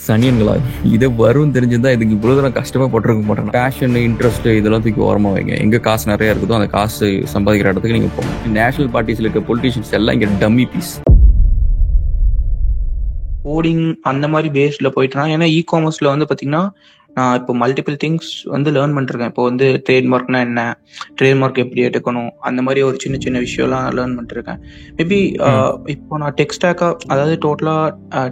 சனியன்களா, இது வரும் தெரிஞ்சிருந்தா இதுக்கு இவ்வளவு தூரம் கஷ்டமா போட்டிருக்க மாட்டேன். பேஷன், இன்ட்ரெஸ்ட் இதெல்லாம் தூக்கி ஓரமா வைங்க. எங்க காசு நிறைய இருக்குதோ அந்த காசு சம்பாதிக்கிற இடத்துக்கு நீங்க போங்க. நேஷனல் பார்ட்டிஸ்ல இருக்க பொலிட்டிஷியன்ஸ் எல்லாம் இங்க டம்மி பீஸ். கோடிங் அந்த மாதிரி பேஸ்ல போயிட்டேன்னா, ஏன்னா இ காமர்ஸ்ல வந்து பாத்தீங்கன்னா நான் இப்போ மல்டிபிள் திங்ஸ் வந்து லேர்ன் பண்ணிருக்கேன். இப்போ வந்து ட்ரேட்மார்க்னா என்ன, ட்ரேட்மார்க் எப்படி எடுக்கணும், அந்த மாதிரி ஒரு சின்ன சின்ன விஷயம்லாம் லேர்ன் பண்ணிருக்கேன். மேபி இப்போ நான் டெக் ஸ்டாக்கா, அதாவது டோட்டலா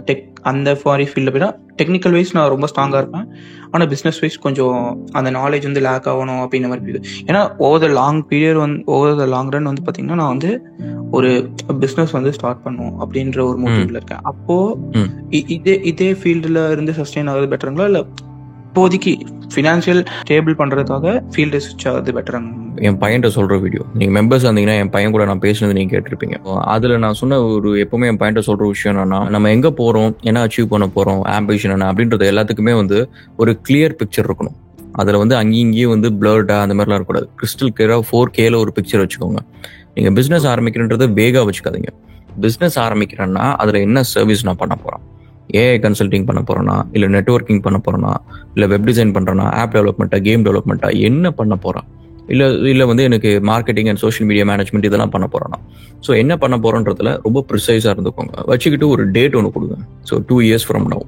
டெக் அந்த மாதிரி ஃபீல்டில் போய்ட்டா டெக்னிக்கல் வைஸ் நான் ரொம்ப ஸ்ட்ராங்காக இருப்பேன். ஆனால் பிஸ்னஸ் வைஸ் கொஞ்சம் அந்த நாலேஜ் வந்து லேக் ஆகணும் அப்படின்ற மாதிரி இருக்குது. ஏன்னா over the long period over the long run வந்து பார்த்தீங்கன்னா நான் வந்து ஒரு பிஸ்னஸ் வந்து ஸ்டார்ட் பண்ணும் அப்படின்ற ஒரு மோட்டிவ்ல இருக்கேன். அப்போ இதே ஃபீல்டில் இருந்து சஸ்டெயின் ஆகுது பெட்டருங்களா, இல்லை இப்போதைக்கு ஃபினான்ஷியல் ஸ்டேபிள் பண்றதுக்காக ஃபீல்டு ஸ்விட்ச் ஆகுது பெட்டராங்க? என் பையன்கிட்ட சொல்ற வீடியோ நீங்க மெம்பர்ஸ் வந்தீங்கன்னா என் பையன் கூட நான் பேசுனது நீங்க கேட்டிருப்பீங்க. அதுல நான் சொன்ன ஒரு எப்பவுமே என் பையன்கிட்ட சொல்ற விஷயம் என்னன்னா, நம்ம எங்க போறோம், என்ன அச்சீவ் பண்ண போறோம், ஆம்பிஷன் என்ன அப்படின்றது எல்லாத்துக்குமே வந்து ஒரு கிளியர் பிக்சர் இருக்கணும். அதுல வந்து அங்கேயும் இங்கேயும் வந்து பிளர்டா அந்த மாதிரிலாம் இருக்கக்கூடாது. கிறிஸ்டல் கிளியரா 4Kல ஒரு பிக்சர் வச்சுக்கோங்க. நீங்க பிசினஸ் ஆரம்பிக்கிறன்றதை வேகா வச்சுக்காதீங்க. பிசினஸ் ஆரம்பிக்கிறேன்னா அதுல என்ன சர்வீஸ் நான் பண்ண போறேன், ஏஐ கன்சல்டிங் பண்ண போறேன்னா, இல்லை நெட்வொர்க்கிங் பண்ண போறேன்னா, இல்லை வெப் டிசைன் பண்றேன்னா, ஆப் டெவலப்மெண்ட்டா, கேம் டெவலப்மெண்ட்டா, என்ன பண்ண போறேன், இல்லை வந்து எனக்கு marketing and social media management இதெல்லாம் பண்ண போறேன்னா, ஸோ என்ன பண்ண போறோன்றதுல ரொம்ப ப்ரிசைஸாக இருந்துக்கோங்க. வச்சுக்கிட்டு ஒரு டேட் ஒன்று கொடுங்க. ஸோ 2 years from now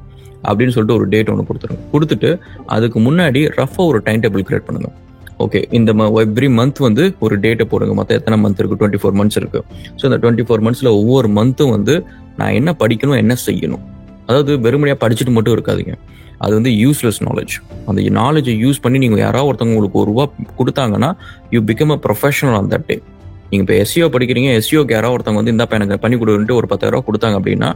அப்படின்னு சொல்லிட்டு ஒரு டேட் ஒன்று கொடுத்துருங்க. கொடுத்துட்டு அதுக்கு முன்னாடி ரஃபாக ஒரு டைம் டேபிள் கிரியேட் பண்ணுங்க. ஓகே, இந்த எவ்ரி மந்த் வந்து ஒரு டேட்டை போடுங்க. மொத்தம் எத்தனை மந்த் இருக்கு? 24 months இருக்கு. ஸோ இந்த 24 monthsல ஒவ்வொரு மந்த்தும் வந்து நான் என்ன படிக்கணும், என்ன செய்யணும். அதாவது வெறுமனையாக படிச்சுட்டு மட்டும் இருக்காதீங்க. அது வந்து யூஸ்லெஸ் நாலேஜ். அந்த நாலேஜை யூஸ் பண்ணி நீங்கள் யாராவது ஒருத்தவங்க உங்களுக்கு ₹1 கொடுத்தாங்கன்னா you become a professional on that day. நீங்கள் இப்போ எஸ்இஓ படிக்கிறீங்க, எஸ்இஓக்கு யாராவது ஒருத்தவங்க வந்து இந்தாப்பா எனக்கு பண்ணி கொடுன்ட்டு ஒரு ₹10,000 கொடுத்தாங்க அப்படின்னா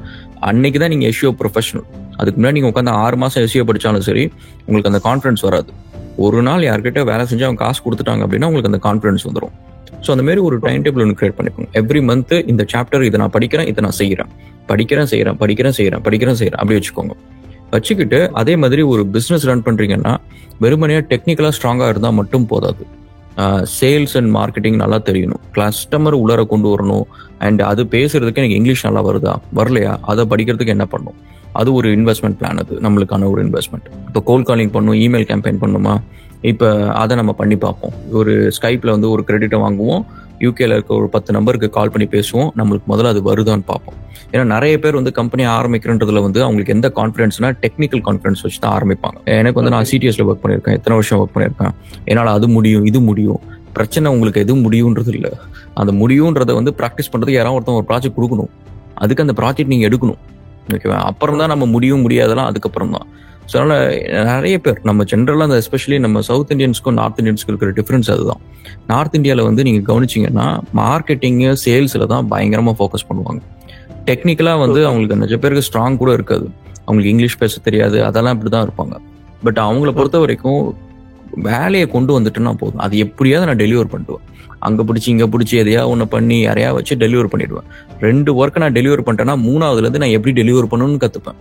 அன்னைக்கு தான் நீங்கள் எஸ்இஓ ப்ரொஃபஷனல். அதுக்கு முன்னாடி நீங்கள் உட்காந்து 6 மாதம் எஸ்இஓ படித்தாலும் சரி உங்களுக்கு அந்த கான்ஃபிடன்ஸ் வராது. ஒரு நாள் யார்கிட்ட வேலை செஞ்சு அவங்க காசு கொடுத்துட்டாங்க அப்படின்னா உங்களுக்கு அந்த கான்ஃபிடன்ஸ் வந்துடும். ஸோ அந்த மாதிரி ஒரு டைம் டேபிள் ஒன்று கிரியேட் பண்ணிக்கோங்க. எவ்ரி மந்த் இந்த சாப்டர் இதை நான் படிக்கிறேன், இதை நான் செய்கிறேன், படிக்கிறேன் அப்படி வச்சுக்கோங்க. வச்சுக்கிட்டு அதே மாதிரி ஒரு பிஸ்னஸ் ரன் பண்றீங்கன்னா வெறுமனையாக டெக்னிக்கலாக ஸ்ட்ராங்காக இருந்தால் மட்டும் போதாது. சேல்ஸ் அண்ட் மார்க்கெட்டிங் நல்லா தெரியணும், கஸ்டமர் உள்ளார கொண்டு வரணும். அண்ட் அது பேசுறதுக்கு எனக்கு இங்கிலீஷ் நல்லா வருதா, வரலையா, அதை படிக்கிறதுக்கு என்ன பண்ணும், அது ஒரு இன்வெஸ்ட்மெண்ட் பிளான். அது நம்மளுக்கான ஒரு இன்வெஸ்ட்மெண்ட். இப்போ கோல் காலிங் பண்ணும், இமெயில் கேம்பெயின் பண்ணுமா, இப்போ அதை நம்ம பண்ணி பார்ப்போம். ஒரு ஸ்கைப்பில் வந்து ஒரு கிரெடிட்டை வாங்குவோம், யூகேல இருக்க ஒரு 10 நம்பருக்கு கால் பண்ணி பேசுவோம். நம்மளுக்கு முதல்ல அது வருதான்னு பார்ப்போம். ஏன்னா நிறைய பேர் வந்து கம்பெனி ஆரம்பிக்கிறன்றதுல வந்து அவங்களுக்கு எந்த கான்ஃபிடன்ஸ்னா டெக்னிக்கல் கான்ஃபிடன்ஸ் வச்சு தான் ஆரம்பிப்பாங்க. எனக்கு வந்து நான் சிடிஎஸ்ல ஒர்க் பண்ணியிருக்கேன், எத்தனை வருஷம் ஒர்க் பண்ணியிருக்கேன், என்னால் அது முடியும் இது முடியும். பிரச்சனை உங்களுக்கு எதுவும் முடியுன்றது இல்லை, அந்த முடியுன்றதை வந்து ப்ராக்டிஸ் பண்ணுறதுக்கு யாராவது ஒருத்தவங்க ஒரு ப்ராஜெக்ட் கொடுக்கணும். அதுக்கு அந்த ப்ராஜெக்ட் நீங்கள் எடுக்கணும். ஓகேவா? அப்புறம் தான் நம்ம முடியும் முடியாதெல்லாம் அதுக்கப்புறம் தான். ஸோ அதனால் நிறைய பேர் நம்ம ஜென்ரலாக அந்த எஸ்பெஷலி நம்ம சவுத் இந்தியன்ஸ்க்கும் நார்த் இந்தியன்ஸ்க்கும் இருக்கிற டிஃப்ரென்ஸ் அதுதான். நார்த் இந்தியாவில் வந்து நீங்கள் கவனிச்சிங்கன்னா மார்க்கெட்டிங்கு சேல்ஸில் தான் பயங்கரமாக ஃபோக்கஸ் பண்ணுவாங்க. டெக்னிக்கலாக வந்து அவங்களுக்கு நிறைய பேருக்கு ஸ்ட்ராங் கூட இருக்காது, அவங்களுக்கு இங்கிலீஷ் பேச தெரியாது, அதெல்லாம் இப்படி தான் இருப்பாங்க. பட் அவங்கள பொறுத்த வரைக்கும் வேலையை கொண்டு வந்துட்டுன்னா போதும், அது எப்படியாவது நான் டெலிவர் பண்ணிடுவேன். அங்கே பிடிச்சி இங்கே பிடிச்சி எதையா ஒன்று பண்ணி யாரையா வச்சு டெலிவர் பண்ணிடுவேன். 2 ஒர்க்கை நான் டெலிவர் பண்ணிட்டேன்னா 3வதுலேருந்து நான் எப்படி டெலிவர் பண்ணணும்னு கற்றுப்பேன்.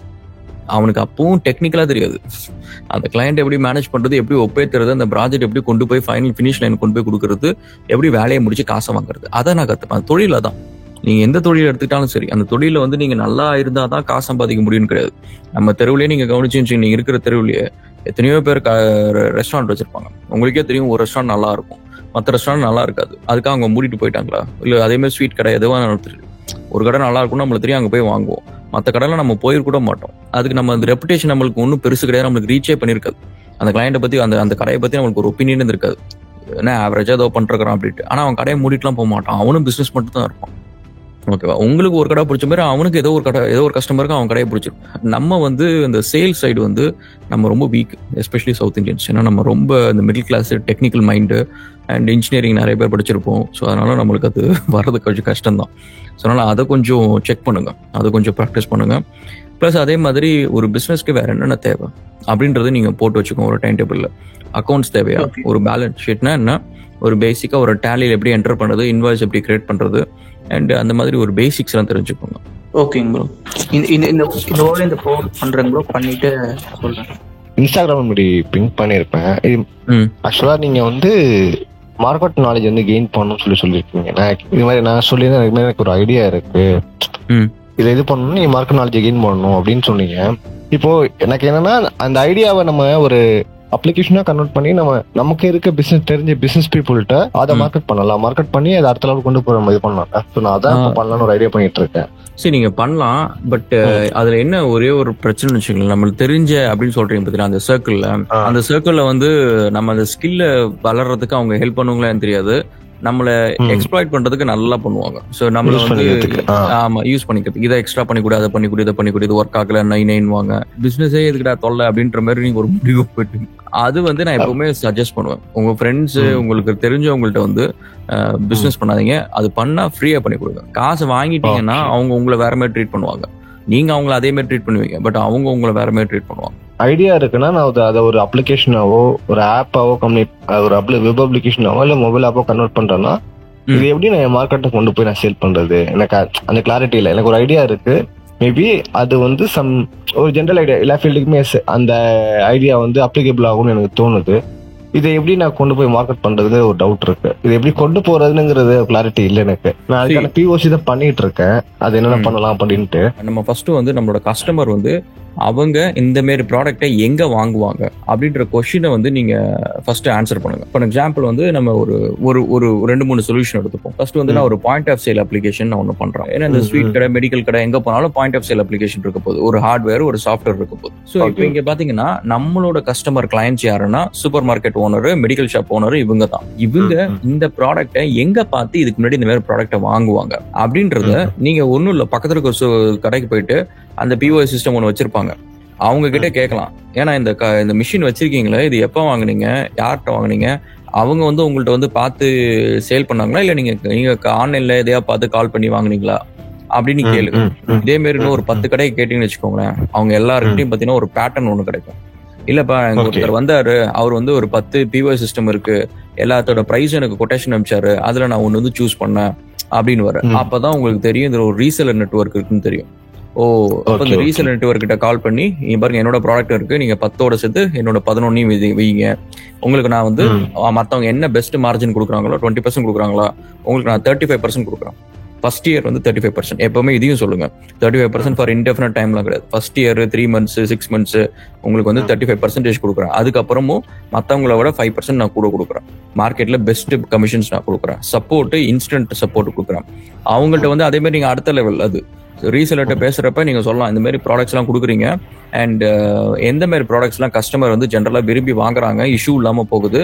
அவனுக்கு அப்பவும் டெக்னிக்கலா தெரியாது, அந்த கிளையண்ட் எப்படி மேனேஜ் பண்றது, எப்படி ஒப்பேத்துறது, அந்த ப்ராஜெக்ட் எப்படி கொண்டு போய் ஃபைனல் ஃபினிஷ் லைன் கொண்டு போய் கொடுக்கறது, எப்படி வேலையை முடிச்சு காசை வாங்குறது, அதை நான் கத்துப்பேன். தொழில தான் நீங்க எந்த தொழில் எடுத்துக்கிட்டாலும் சரி, அந்த தொழில வந்து நீங்க நல்லா இருந்தா தான் காசு சம்பாதிக்க முடியும்னு கிடையாது. நம்ம தெருவுலயே நீங்க கவனிச்சு, நீங்க இருக்கிற தெருவுலயே எத்தனையோ பேர் ரெஸ்டாரண்ட் வச்சிருப்பாங்க. உங்களுக்கே தெரியும், ஒரு ரெஸ்டாரண்ட் நல்லா இருக்கும், மற்ற ரெஸ்டாரண்ட் நல்லா இருக்காது. அதுக்காக அவங்க மூடிட்டு போயிட்டாங்களா, இல்ல அதே மாதிரி ஸ்வீட் கடை எதுவும் நடத்துட்டு ஒரு கடை நல்லா இருக்கும்னு நம்மளுக்கு தெரியும், அங்கே போய் வாங்குவோம். மற்ற கடையில் நம்ம போயிருக்கூட மாட்டோம். அதுக்கு நம்ம அந்த ரெப்புடேஷன் நம்மளுக்கு ஒன்றும் பெருசு கிடையாது, நம்மளுக்கு ரீச்சே பண்ணியிருக்காது. அந்த கிளையண்ட்டை பற்றி அந்த கடையை பற்றி நம்மளுக்கு ஒரு ஒப்பீனியன் இருக்காது, ஏன்னா ஆவரேஜாக ஏதோ பண்ணுறான் அப்படின்ட்டு. ஆனால் அவன் கடையை மூடிட்டுலாம் போக மாட்டான், அவனும் பிஸ்னஸ் மட்டும் தான் இருப்பான். ஓகேவா? உங்களுக்கு ஒரு கடை பிடிச்ச மாதிரி அவனுக்கு ஏதோ ஒரு கஸ்டமருக்கு அவன் கடையை பிடிச்சிருக்கும். நம்ம வந்து இந்த சேல்ஸ் சைடு வந்து நம்ம ரொம்ப வீக், எஸ்பெஷலி சவுத் இந்தியன்ஸ். ஏன்னா நம்ம ரொம்ப இந்த middle class technical mind and engineering நிறைய பேர் படிச்சிருப்போம். ஸோ அதனால நம்மளுக்கு அது வர்றது கொஞ்சம் கஷ்டம்தான். ஸோ அதனால் அதை கொஞ்சம் செக் பண்ணுங்க, அதை கொஞ்சம் ப்ராக்டிஸ் பண்ணுங்க. ப்ளஸ் அதே மாதிரி ஒரு பிஸ்னஸ்க்கு வேற என்னென்ன தேவை அப்படின்றது நீங்கள் போட்டு வச்சுக்கோங்க ஒரு டைம் டேபிளில். அக்கௌண்ட்ஸ் தேவையா, ஒரு பேலன்ஸ் ஷீட்னா என்ன, ஒரு பேசிக்காக ஒரு டேலியில் எப்படி என்டர் பண்ணுறது, இன்வாய்ஸ் எப்படி கிரியேட் பண்ணுறது, அண்ட் அந்த மாதிரி ஒரு பேசிக்ஸ்லாம் தெரிஞ்சுக்கோங்க. ஓகேங்க ப்ரோ, இந்த ப்ரோட் பண்றேங்க ப்ரோ, பண்ணிட்டு சொல்றேன். இன்ஸ்டாகிராம் இப்படி பிங்க் பண்ணியிருப்பேன். ஆக்சுவலா நீங்க வந்து மார்க்கெட் நாலேஜ் வந்து கெயின் பண்ணணும்னு சொல்லியிருக்கீங்க. இது மாதிரி நான் சொல்லியிருந்தேன், எனக்கு ஒரு ஐடியா இருக்கு, இதை இது பண்ணணும், நீங்க மார்க்கெட் நாலேஜ் கெயின் பண்ணணும் அப்படின்னு சொன்னீங்க. இப்போ எனக்கு என்னன்னா அந்த ஐடியாவை நம்ம ஒரு அப்ளிகேஷனா கன்வெர்ட் பண்ணி நமக்கு இருக்க பிசினஸ் தெரிஞ்ச பிசினஸ் பீப்புள்கிட்ட அதை மார்க்கெட் பண்ணலாம், மார்க்கெட் பண்ணி அதை அடுத்த லெவலுக்கு கொண்டு போற மாதிரி பண்ணலாம். ஸோ நான் அதான் பண்ணலாம்னு ஒரு ஐடியா பண்ணிட்டு இருக்கேன். சரி, நீங்க பண்ணலாம். பட் அதுல என்ன ஒரே ஒரு பிரச்சனை வச்சுக்கலாம், நம்மளுக்கு தெரிஞ்ச அப்படின்னு சொல்றீங்க பார்த்தீங்கன்னா அந்த சர்க்கிள்ல வந்து நம்ம அந்த ஸ்கில்ல வளர்றதுக்கு அவங்க ஹெல்ப் பண்ணுவாங்களான்னு தெரியாது. நம்மள எக்ஸ்ப்ளாய்ட் பண்றதுக்கு நல்லா பண்ணுவாங்க. சோ நம்மள வந்து ஆமா யூஸ் பண்ணிக்கிறதுக்கு இதை எக்ஸ்ட்ரா பண்ணி கூட, அதை பண்ணி கூட, இதை பண்ணி கூட, இது ஒர்க் ஆகல நைன்வாங்க, பிசினஸே எதுக்குடா தொல்லை அப்படின்ற மாதிரி நீங்க ஒரு முடிவு போயிட்டு அது வந்து நான் எப்பவுமே சஜஸ்ட் பண்ணுவேன். உங்க ஃப்ரெண்ட்ஸ் உங்களுக்கு தெரிஞ்சவங்கள்ட்ட வந்து பிசினஸ் பண்ணாதீங்க. அது பண்ணா ஃப்ரீயா பண்ணி கொடுங்க. காசை வாங்கிட்டீங்கன்னா அவங்க உங்களை வேற மாதிரி ட்ரீட் பண்ணுவாங்க, நீங்க அவங்கள அதே மாதிரி ட்ரீட் பண்ணுவீங்க. பட் அவங்க உங்களை வேற மாதிரி ட்ரீட் பண்ணுவாங்க. ஐடியா இருக்குன்னா நான் அதை ஒரு அப்ளிகேஷனாவோ ஒரு ஆப்பாவோ ஒரு வெப் அப்ளிகேஷனாவோ இல்ல மொபைல் ஆப்போ கன்வெர்ட் பண்றேன்னா இது எப்படி நான் மார்க்கெட்டை கொண்டு போய் நான் சேல் பண்றது, எனக்கு அந்த கிளாரிட்டி இல்லை. எனக்கு ஒரு ஐடியா இருக்கு, மேபி அது வந்து ஒரு ஜென்ரல் ஐடியா எல்லா ஃபீல்டுக்குமே அந்த ஐடியா வந்து அப்ளிகபிள் ஆகும்னு எனக்கு தோணுது. இதை எப்படி நான் கொண்டு போய் மார்க்கெட் பண்றது ஒரு டவுட் இருக்கு. இது எப்படி கொண்டு போறதுங்கிறது கிளாரிட்டி இல்லை எனக்கு. நான் அதுக்கான POC தான் பண்ணிட்டு இருக்கேன், அது என்னென்ன பண்ணலாம் அப்படின்ட்டு. நம்ம ஃபர்ஸ்ட் வந்து நம்மளோட கஸ்டமர் வந்து அவங்க இந்த மாதிரி ப்ராடக்டை எங்க வாங்குவாங்க அப்படின்ற கொஸ்டினை வந்து நீங்க ஃபர்ஸ்ட் ஆன்சர் பண்ணுங்க. ஃபார் எக்ஸாம்பிள் வந்து நம்ம ஒரு ஒரு 2-3 சொல்யூஷன் எடுத்துப்போம். ஃபர்ஸ்ட் வந்து நான் ஒரு பாயிண்ட் ஆஃப் சேல் அப்ளிகேஷன் நான் ஒன்று பண்றேன். ஏன்னா இந்த ஸ்வீட் கடை, மெடிக்கல் கடை எங்க போனாலும் பாயிண்ட் ஆஃப் சேல் அப்ளிகேஷன் இருக்க போகுது, ஒரு ஹார்ட்வேர் ஒரு சாஃப்ட்வேர் இருக்க போகுது. ஸோ இப்போ இங்க பாத்தீங்கன்னா நம்மளோட கஸ்டமர் கிளையன்ஸ் யாருன்னா super market owner, medical shop owner, இவங்க தான். இவங்க இந்த ப்ராடக்டை எங்க பார்த்து இதுக்கு முன்னாடி இந்த மாதிரி ப்ராடக்டை வாங்குவாங்க அப்படின்றத நீங்க ஒன்றும் இல்லை, பக்கத்துல இருக்க கடைக்கு போயிட்டு அந்த POS சிஸ்டம் ஒன்று வச்சிருப்பாங்க, அவங்க கிட்ட கேட்கலாம். ஏன்னா இந்த மிஷின் வச்சிருக்கீங்களே, இது எப்போ வாங்குனீங்க, யார்கிட்ட வாங்குனீங்க, அவங்க வந்து உங்கள்ட்ட வந்து பார்த்து சேல் பண்ணாங்களா, இல்ல நீங்க ஆன்லைன்ல எதையா பார்த்து கால் பண்ணி வாங்குனீங்களா அப்படின்னு கேளுங்க. இதே மாதிரி இன்னும் ஒரு 10 கடைக்கு கேட்டீங்கன்னு வச்சுக்கோங்களேன், அவங்க எல்லாருக்கிட்டையும் பாத்தீங்கன்னா ஒரு பேட்டர்ன் ஒண்ணு கிடைக்கும். இல்லப்பா எங்க ஒருத்தர் வந்தாரு, அவர் வந்து ஒரு 10 POS சிஸ்டம் இருக்கு, எல்லாத்தோட பிரைஸ் எனக்கு கொட்டேஷன் அனுப்பிச்சாரு, அதுல நான் ஒண்ணு வந்து சூஸ் பண்ணேன் அப்படின்னு வர. அப்பதான் உங்களுக்கு தெரியும் இதுல ஒரு ரீசெலர் நெட்வொர்க் இருக்குன்னு தெரியும். அப்ப இந்த ரீசெல் நெட்வொர்க் கிட்ட கால் பண்ணி, பாருங்க என்னோட ப்ராடக்ட் இருக்கு, நீங்க 10ஓட சேர்த்து என்னோட 11 வைங்க, உங்களுக்கு நான் வந்து மத்தவங்க என்ன பெஸ்ட் மார்ஜின் கொடுக்குறாங்களோ 20% கொடுக்குறாங்களா, உங்களுக்கு நான் 35% கொடுக்குறேன். ஃபர்ஸ்ட் இயர் வந்து 35%. எப்பவுமே இதையும் சொல்லுங்க, 35% ஃபார் இன்டெஃபினட் டைம்லாம் கிடையாது. ஃபர்ஸ்ட் இயர் 3 months 6 months உங்களுக்கு வந்து 35% கொடுக்குறேன். அதுக்கப்புறமும் மற்றவங்கள விட 5% நான் கூட கொடுக்குறேன். மார்க்கெட்ல பெஸ்ட் கமிஷன்ஸ் நான் கொடுக்குறேன். சப்போர்ட், இன்ஸ்டன்ட் சப்போர்ட் கொடுக்குறேன். அவங்கள்ட்ட வந்து அதே மாதிரி நீங்க அடுத்த லெவல் அது ரீசெலர்ட்ட பேசுறப்ப நீங்க சொல்லலாம், இந்த மாதிரி ப்ராடக்ட்ஸ் எல்லாம் கொடுக்குறீங்க அண்ட் எந்த மாதிரி ப்ராடக்ட்ஸ் எல்லாம் கஸ்டமர் வந்து ஜென்ரலா விரும்பி வாங்குறாங்க, இஷ்யூ இல்லாம போகுது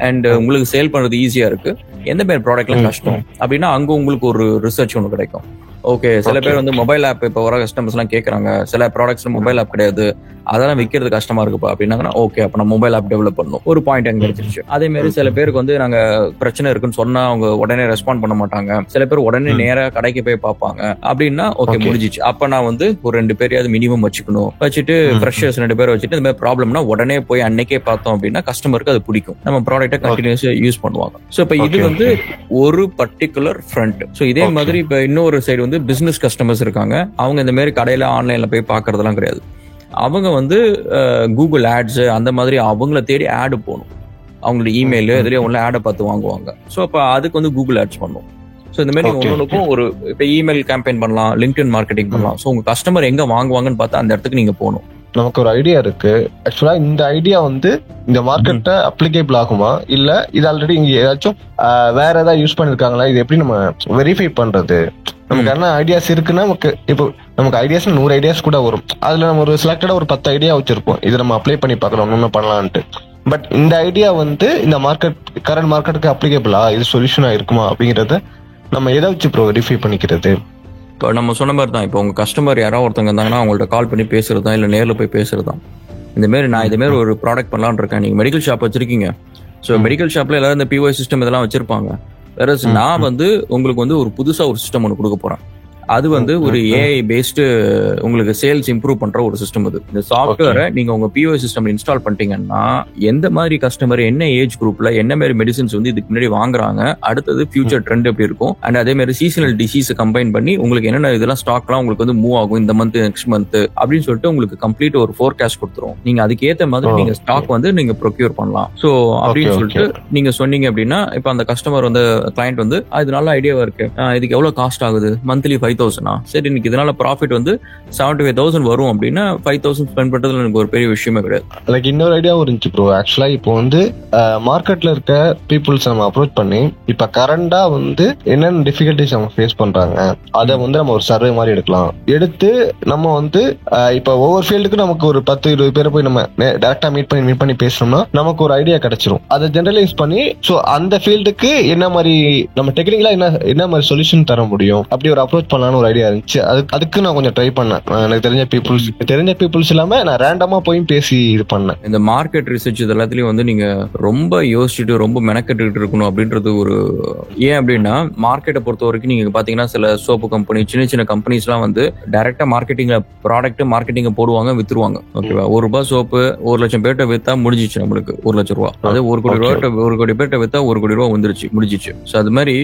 அண்ட் உங்களுக்கு சேல் பண்றது ஈஸியா இருக்கு, எந்த மாதிரி ப்ராடக்ட் எல்லாம் கஷ்டம் அப்படின்னா அங்க உங்களுக்கு ஒரு ரிசர்ச் ஒன்று கிடைக்கும். ஓகே, சில பேர் வந்து மொபைல் ஆப் இப்போ வர கஸ்டமர்ஸ் எல்லாம் கேட்கறாங்க, சில ப்ராடக்ட்ஸ்ல மொபைல் ஆப் கிடையாது, அதெல்லாம் விற்கிறது கஷ்டமா இருக்குப்பா அப்படின்னாங்கன்னா ஓகே, அப்ப நம்ம மொபைல் ஆப் டெவலப் பண்ணணும், ஒரு பாயிண்ட் அங்க கிடைச்சிருச்சு. அதே மாதிரி சில பேருக்கு வந்து நாங்க பிரச்சனை இருக்குன்னு சொன்னா அவங்க உடனே ரெஸ்பாண்ட் பண்ண மாட்டாங்க, சில பேர் உடனே நேரா கடைக்கு போய் பார்ப்பாங்க அப்படின்னா ஓகே முடிஞ்சிச்சு. அப்ப நான் வந்து ஒரு 2 பேரையாவது மினிமம் வச்சுக்கணும், வச்சுட்டு ஃப்ரெஷர்ஸ் 2 பேரை வச்சுட்டு இந்த மாதிரி ப்ராப்ளம்னா உடனே போய் அன்னைக்கே பார்த்தோம் அப்படின்னா கஸ்டமருக்கு அது பிடிக்கும், நம்ம ப்ராடக்ட்டை கண்டினியூஸா யூஸ் பண்ணுவாங்க. ஸோ இப்போ இது வந்து ஒரு பர்டிகுலர் ஃப்ரண்ட். ஸோ இதே மாதிரி இப்போ இன்னொரு சைடு வந்து பிசினஸ் கஸ்டமர்ஸ் இருக்காங்க, அவங்க இந்த மாதிரி கடையில ஆன்லைன்ல போய் பார்க்கறதெல்லாம் கிடையாது. அவங்க வந்து கூகுள் ஆட்ஸ் அந்த மாதிரி அவங்கள தேடி ஆடு போகணும், அவங்களோட இமெயில் எதுலயும் ஒன்று ஆடை பார்த்து வாங்குவாங்க. ஸோ அப்போ அதுக்கு வந்து கூகுள் ஆட்ஸ் பண்ணும். ஸோ இந்த மாதிரி ஒன்றுக்கும் ஒரு இப்போ இமெயில் கேம்பெயின் பண்ணலாம், லிங்க்டின் மார்க்கெட்டிங் பண்ணலாம். ஸோ உங்க கஸ்டமர் எங்க வாங்குவாங்கன்னு பார்த்தா அந்த இடத்துக்கு நீங்க போகணும். நமக்கு ஒரு ஐடியா இருக்கு. ஆக்சுவலா இந்த ஐடியா வந்து இந்த மார்க்கெட்டை அப்ளிகேபிள் ஆகுமா, இல்ல இது ஆல்ரெடி இங்க ஏதாச்சும் வேற ஏதாவது யூஸ் பண்ணிருக்காங்களா, இது எப்படி நம்ம வெரிஃபை பண்றது? நமக்கு என்ன ஐடியாஸ் இருக்குன்னா, நமக்கு ஐடியாஸ் 100 ஐடியாஸ் கூட வரும், அதுல நம்ம ஒரு செலக்டடா ஒரு 10 ஐடியா வச்சிருப்போம், இது நம்ம அப்ளை பண்ணி பார்க்கலாம் ஒண்ணு பண்ணலான்ட்டு. பட் இந்த ஐடியா வந்து இந்த கரண்ட் மார்க்கெட்டுக்கு அப்ளிகேபிளா, இது சொல்யூஷனா இருக்குமா அப்படிங்கறத நம்ம எதை வச்சு வெரிஃபை பண்ணிக்கிறது? இப்போ நம்ம சொன்ன மாதிரி தான், இப்போ உங்க கஸ்டமர் யாராவது ஒருத்தவங்க இருந்தாங்கன்னா அவங்கள்ட்ட கால் பண்ணி பேசுறதா இல்லை நேரில் போய் பேசுறதா, இந்த மாதிரி நான் இதே மாதிரி ஒரு ப்ராடக்ட் பண்ணலான்னு இருக்கேன், நீங்க மெடிக்கல் ஷாப் வச்சிருக்கீங்க, ஸோ மெடிக்கல் ஷாப்ல எல்லாரும் இந்த POS சிஸ்டம் இதெல்லாம் வச்சிருப்பாங்க, வேற நான் வந்து உங்களுக்கு வந்து ஒரு புதுசா ஒரு சிஸ்டம் ஒன்று கொடுக்க போறேன். அது வந்து ஒரு AI பேஸ்டு உங்களுக்கு சேல்ஸ் இம்ப்ரூவ் பண்ற ஒரு சிஸ்டம். அது இந்த சாஃப்ட்வேரை நீங்க உங்க POS சிஸ்டம் இன்ஸ்டால் பண்ணிட்டீங்கன்னா எந்த மாதிரி கஸ்டமர் என்ன ஏஜ் குரூப்ல என்ன மாதிரி மெடிசின்ஸ் வந்து இதுக்கு முன்னாடி வாங்குறாங்க, அடுத்தது ஃபியூச்சர் ட்ரெண்ட் எப்படி இருக்கும், அண்ட் அதே மாதிரி சீசனல் டிசீஸ் கம்பைன் பண்ணி உங்களுக்கு என்னென்ன இதெல்லாம் ஸ்டாக்லாம் உங்களுக்கு வந்து மூவ் ஆகும் இந்த மந்த் நெக்ஸ்ட் மந்த் அப்படின்னு சொல்லிட்டு உங்களுக்கு கம்ப்ளீட் ஒரு ஃபோர்காஸ்ட் கொடுத்துரும். நீங்க அதுக்கு ஏற்ற மாதிரி நீங்க ஸ்டாக் வந்து நீங்க ப்ரொக்யூர் பண்ணலாம். ஸோ அப்படின்னு சொல்லிட்டு நீங்க சொன்னீங்க அப்படின்னா இப்போ அந்த கஸ்டமர் வந்து கிளைண்ட் வந்து இது நல்ல ஐடியாவா இருக்கு, இதுக்கு எவ்வளவு காஸ்ட் ஆகுது, மந்த்லி 5,000 5,000 சரி இன்னைக்கு இதனால ப்ராஃபிட் வந்து 75,000 வரும் அப்படின்னா 5,000 ஸ்பெண்ட் பண்றதுல எனக்கு ஒரு பெரிய விஷயமே கிடையாது. லைக் இன்னொரு ஐடியாவும் இருந்துச்சு ப்ரோ. ஆக்சுவலா இப்போ வந்து மார்க்கெட்ல இருக்க பீப்புள்ஸ் நம்ம அப்ரோச் பண்ணி இப்ப கரண்டா வந்து என்னென்ன டிஃபிகல்டிஸ் நம்ம ஃபேஸ் பண்றாங்க அதை வந்து நம்ம ஒரு சர்வே மாதிரி எடுக்கலாம். எடுத்து நம்ம வந்து இப்ப ஒவ்வொரு ஃபீல்டுக்கு நமக்கு ஒரு 10-20 பேரை போய் நம்ம டைரக்டா மீட் பண்ணி பேசணும்னா நமக்கு ஒரு ஐடியா கிடைச்சிரும். அதை ஜெனரலைஸ் பண்ணி சோ அந்த ஃபீல்டுக்கு என்ன மாதிரி நம்ம டெக்னிக்கலா என்ன மாதிரி சொல்யூஷன் தர முடியும் அப்படி ஒரு அப்ரோச் பண்ணலாம்னு ஒரு ஐடியா இருந்துச்சு. அதுக்கு நான் கொஞ்சம் ட்ரை பண்ணேன். எனக்கு தெரிஞ்ச பீப்புள்ஸ் இல்லாம நான் ரேண்டமா போய் பேசி இது பண்ணேன். இந்த மார்க்கெட் ரிசர்ச் இது எல்லாத்துலயும் வந்து நீங்க ரொம்ப யோசிச்சுட்டு ரொம்ப மெனக்கெட்டு இருக்கணும் அப்படின்றது ஒரு ஏன் அப்படின்னா மார்க்கெட்டை பொறுத்த வரைக்கும் நீங்க பாத்தீங்கன்னா சில சோப்பு கம்பெனி சின்ன கம்பெனிஸ் எல்லாம் வந்து டைரக்டா மார்க்கெட்டிங்ல ப்ராடக்ட் மார்க்கெட்டிங் போடுவாங்க வித்துருவாங்க. ஓகேவா, ₹1 சோப்பு 1,00,000 பேர்ட்ட வித்தா முடிஞ்சிச்சு நம்மளுக்கு ₹1,00,000. அது 1 கோடி பேர்ட்ட வித்தா ₹1 கோடி வந்துருச்சு முடிஞ்சிச்சு. ஸோ அது மாதிரி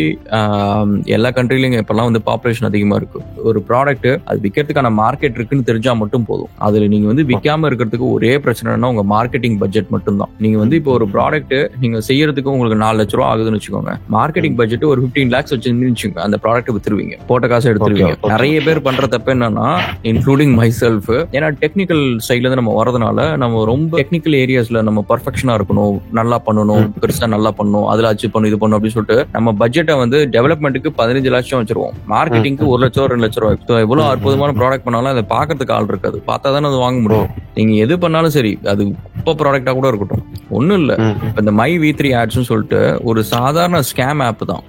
எல்லா கண்ட்ரிலையும் இப்பெல்லாம் வந்து பாப்புலேஷன் அதிகமா இருக்கு. ஒரு ப்ராடக்ட் அது விற்கிறதுக்கான மார்க்கெட் இருக்குன்னு தெரிஞ்சா மட்டும் போதும். அதுல நீங்க வந்து விற்காம இருக்கிறதுக்கு ஒரே பிரச்சனைனா உங்க மார்க்கெட்டிங் பட்ஜெட் மட்டும் தான். நீங்க வந்து இப்போ ஒரு ப்ராடக்ட் நீங்க செய்யறதுக்கு உங்களுக்கு ₹4,00,000 ஆகுதுன்னு வச்சுக்கோங்க. மார்க்கெட்டிங் பட்ஜெட் ஒரு 15 lakhs வச்சுருந்துச்சுங்க அந்த ப்ராடக்ட் வித்துருவீங்க, போட்ட காசு எடுத்துருவீங்க. நிறைய பேர் பண்ற தப்பு என்னன்னா இன்க்ளூடிங் மை செல்ஃப், ஏன்னா டெக்னிக்கல் சைட்ல இருந்து நம்ம வரதுனால நம்ம ரொம்ப டெக்னிக்கல் ஏரியாஸ்ல நம்ம பர்ஃபெக்ஷனா இருக்கணும், நல்லா பண்ணணும், பெருசா நல்லா பண்ணணும், அதுல அச்சீவ் பண்ணணும், இது பண்ணணும் அப்படின்னு சொல்லிட்டு நம்ம பட்ஜெட்டை வந்து டெவலப்மெண்ட்டுக்கு 15 லட்சம் வச்சிருவோம், மார்க்கெட்டிங்க்கு ₹1,00,000 ₹2,00,000. எவ்வளவு அற்புதமான ப்ராடக்ட் பண்ணாலும் அதை பாக்கிறதுக்கு ஆள் இருக்காது, பார்த்தா தானே அது வாங்க முடியும். நீங்க எது பண்ணாலும் சரி அது இப்போ ப்ராடக்டா கூட இருக்கட்டும், ஒன்னும் இல்ல. இந்த மை V3 ஆட்ஸ்னு சொல்லிட்டு ஒரு சாதாரண ஸ்கேம் ஆப் தான்.